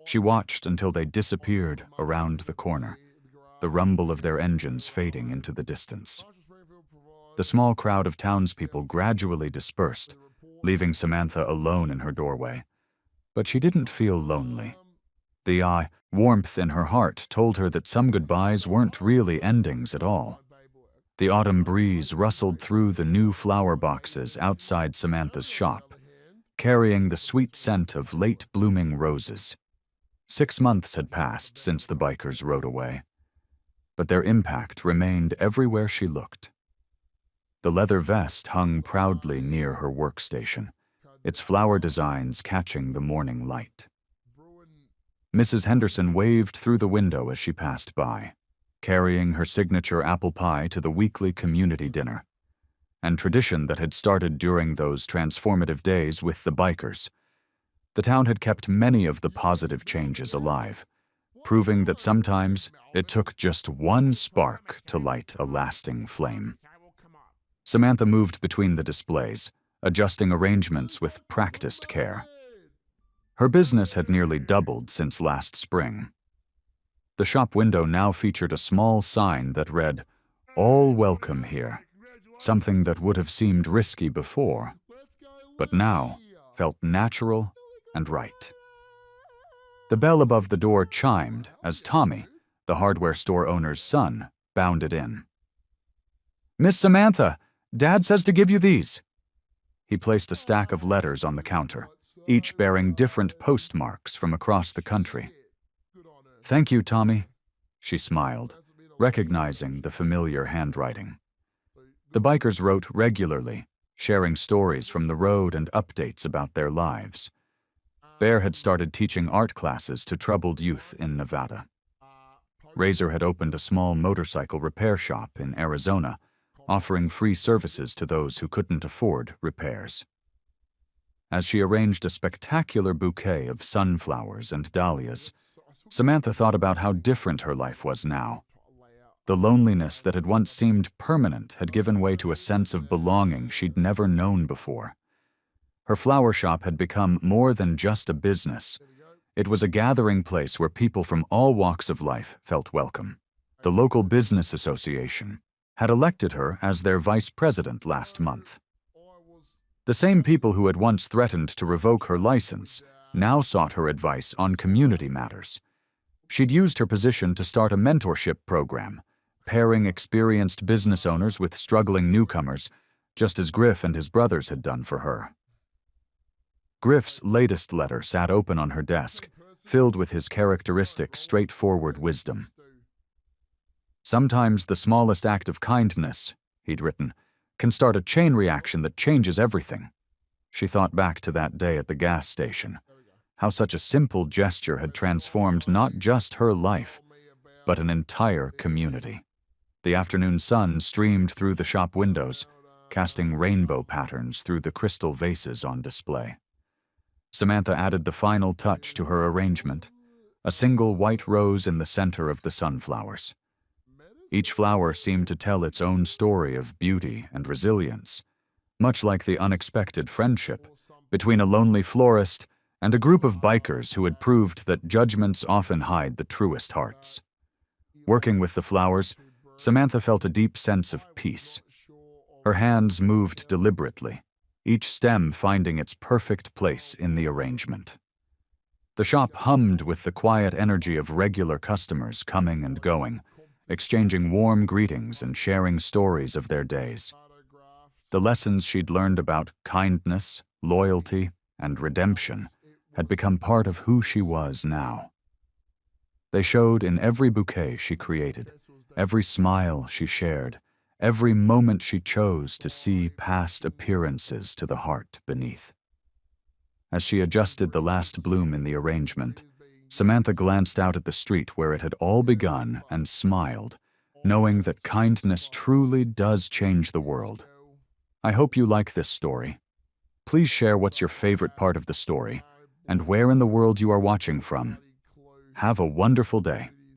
She watched until they disappeared around the corner, the rumble of their engines fading into the distance. The small crowd of townspeople gradually dispersed, leaving Samantha alone in her doorway. But she didn't feel lonely. The warmth in her heart told her that some goodbyes weren't really endings at all. The autumn breeze rustled through the new flower boxes outside Samantha's shop, carrying the sweet scent of late-blooming roses. 6 months had passed since the bikers rode away, but their impact remained everywhere she looked. The leather vest hung proudly near her workstation, its flower designs catching the morning light. Mrs. Henderson waved through the window as she passed by, carrying her signature apple pie to the weekly community dinner, and tradition that had started during those transformative days with the bikers. The town had kept many of the positive changes alive, proving that sometimes it took just one spark to light a lasting flame. Samantha moved between the displays, adjusting arrangements with practiced care. Her business had nearly doubled since last spring. The shop window now featured a small sign that read, "All welcome here," something that would have seemed risky before, but now felt natural and right. The bell above the door chimed as Tommy, the hardware store owner's son, bounded in. "Miss Samantha, Dad says to give you these." He placed a stack of letters on the counter, each bearing different postmarks from across the country. "Thank you, Tommy," she smiled, recognizing the familiar handwriting. The bikers wrote regularly, sharing stories from the road and updates about their lives. Bear had started teaching art classes to troubled youth in Nevada. Razor had opened a small motorcycle repair shop in Arizona, offering free services to those who couldn't afford repairs. As she arranged a spectacular bouquet of sunflowers and dahlias, Samantha thought about how different her life was now. The loneliness that had once seemed permanent had given way to a sense of belonging she'd never known before. Her flower shop had become more than just a business. It was a gathering place where people from all walks of life felt welcome. The local business association had elected her as their vice president last month. The same people who had once threatened to revoke her license now sought her advice on community matters. She'd used her position to start a mentorship program, pairing experienced business owners with struggling newcomers, just as Griff and his brothers had done for her. Griff's latest letter sat open on her desk, filled with his characteristic, straightforward wisdom. "Sometimes the smallest act of kindness," he'd written, "can start a chain reaction that changes everything." She thought back to that day at the gas station, how such a simple gesture had transformed not just her life, but an entire community. The afternoon sun streamed through the shop windows, casting rainbow patterns through the crystal vases on display. Samantha added the final touch to her arrangement, a single white rose in the center of the sunflowers. Each flower seemed to tell its own story of beauty and resilience, much like the unexpected friendship between a lonely florist and a group of bikers who had proved that judgments often hide the truest hearts. Working with the flowers, Samantha felt a deep sense of peace. Her hands moved deliberately, each stem finding its perfect place in the arrangement. The shop hummed with the quiet energy of regular customers coming and going, exchanging warm greetings and sharing stories of their days. The lessons she'd learned about kindness, loyalty, and redemption had become part of who she was now. They showed in every bouquet she created, every smile she shared, every moment she chose to see past appearances to the heart beneath. As she adjusted the last bloom in the arrangement, Samantha glanced out at the street where it had all begun and smiled, knowing that kindness truly does change the world. I hope you like this story. Please share what's your favorite part of the story and where in the world you are watching from. Have a wonderful day.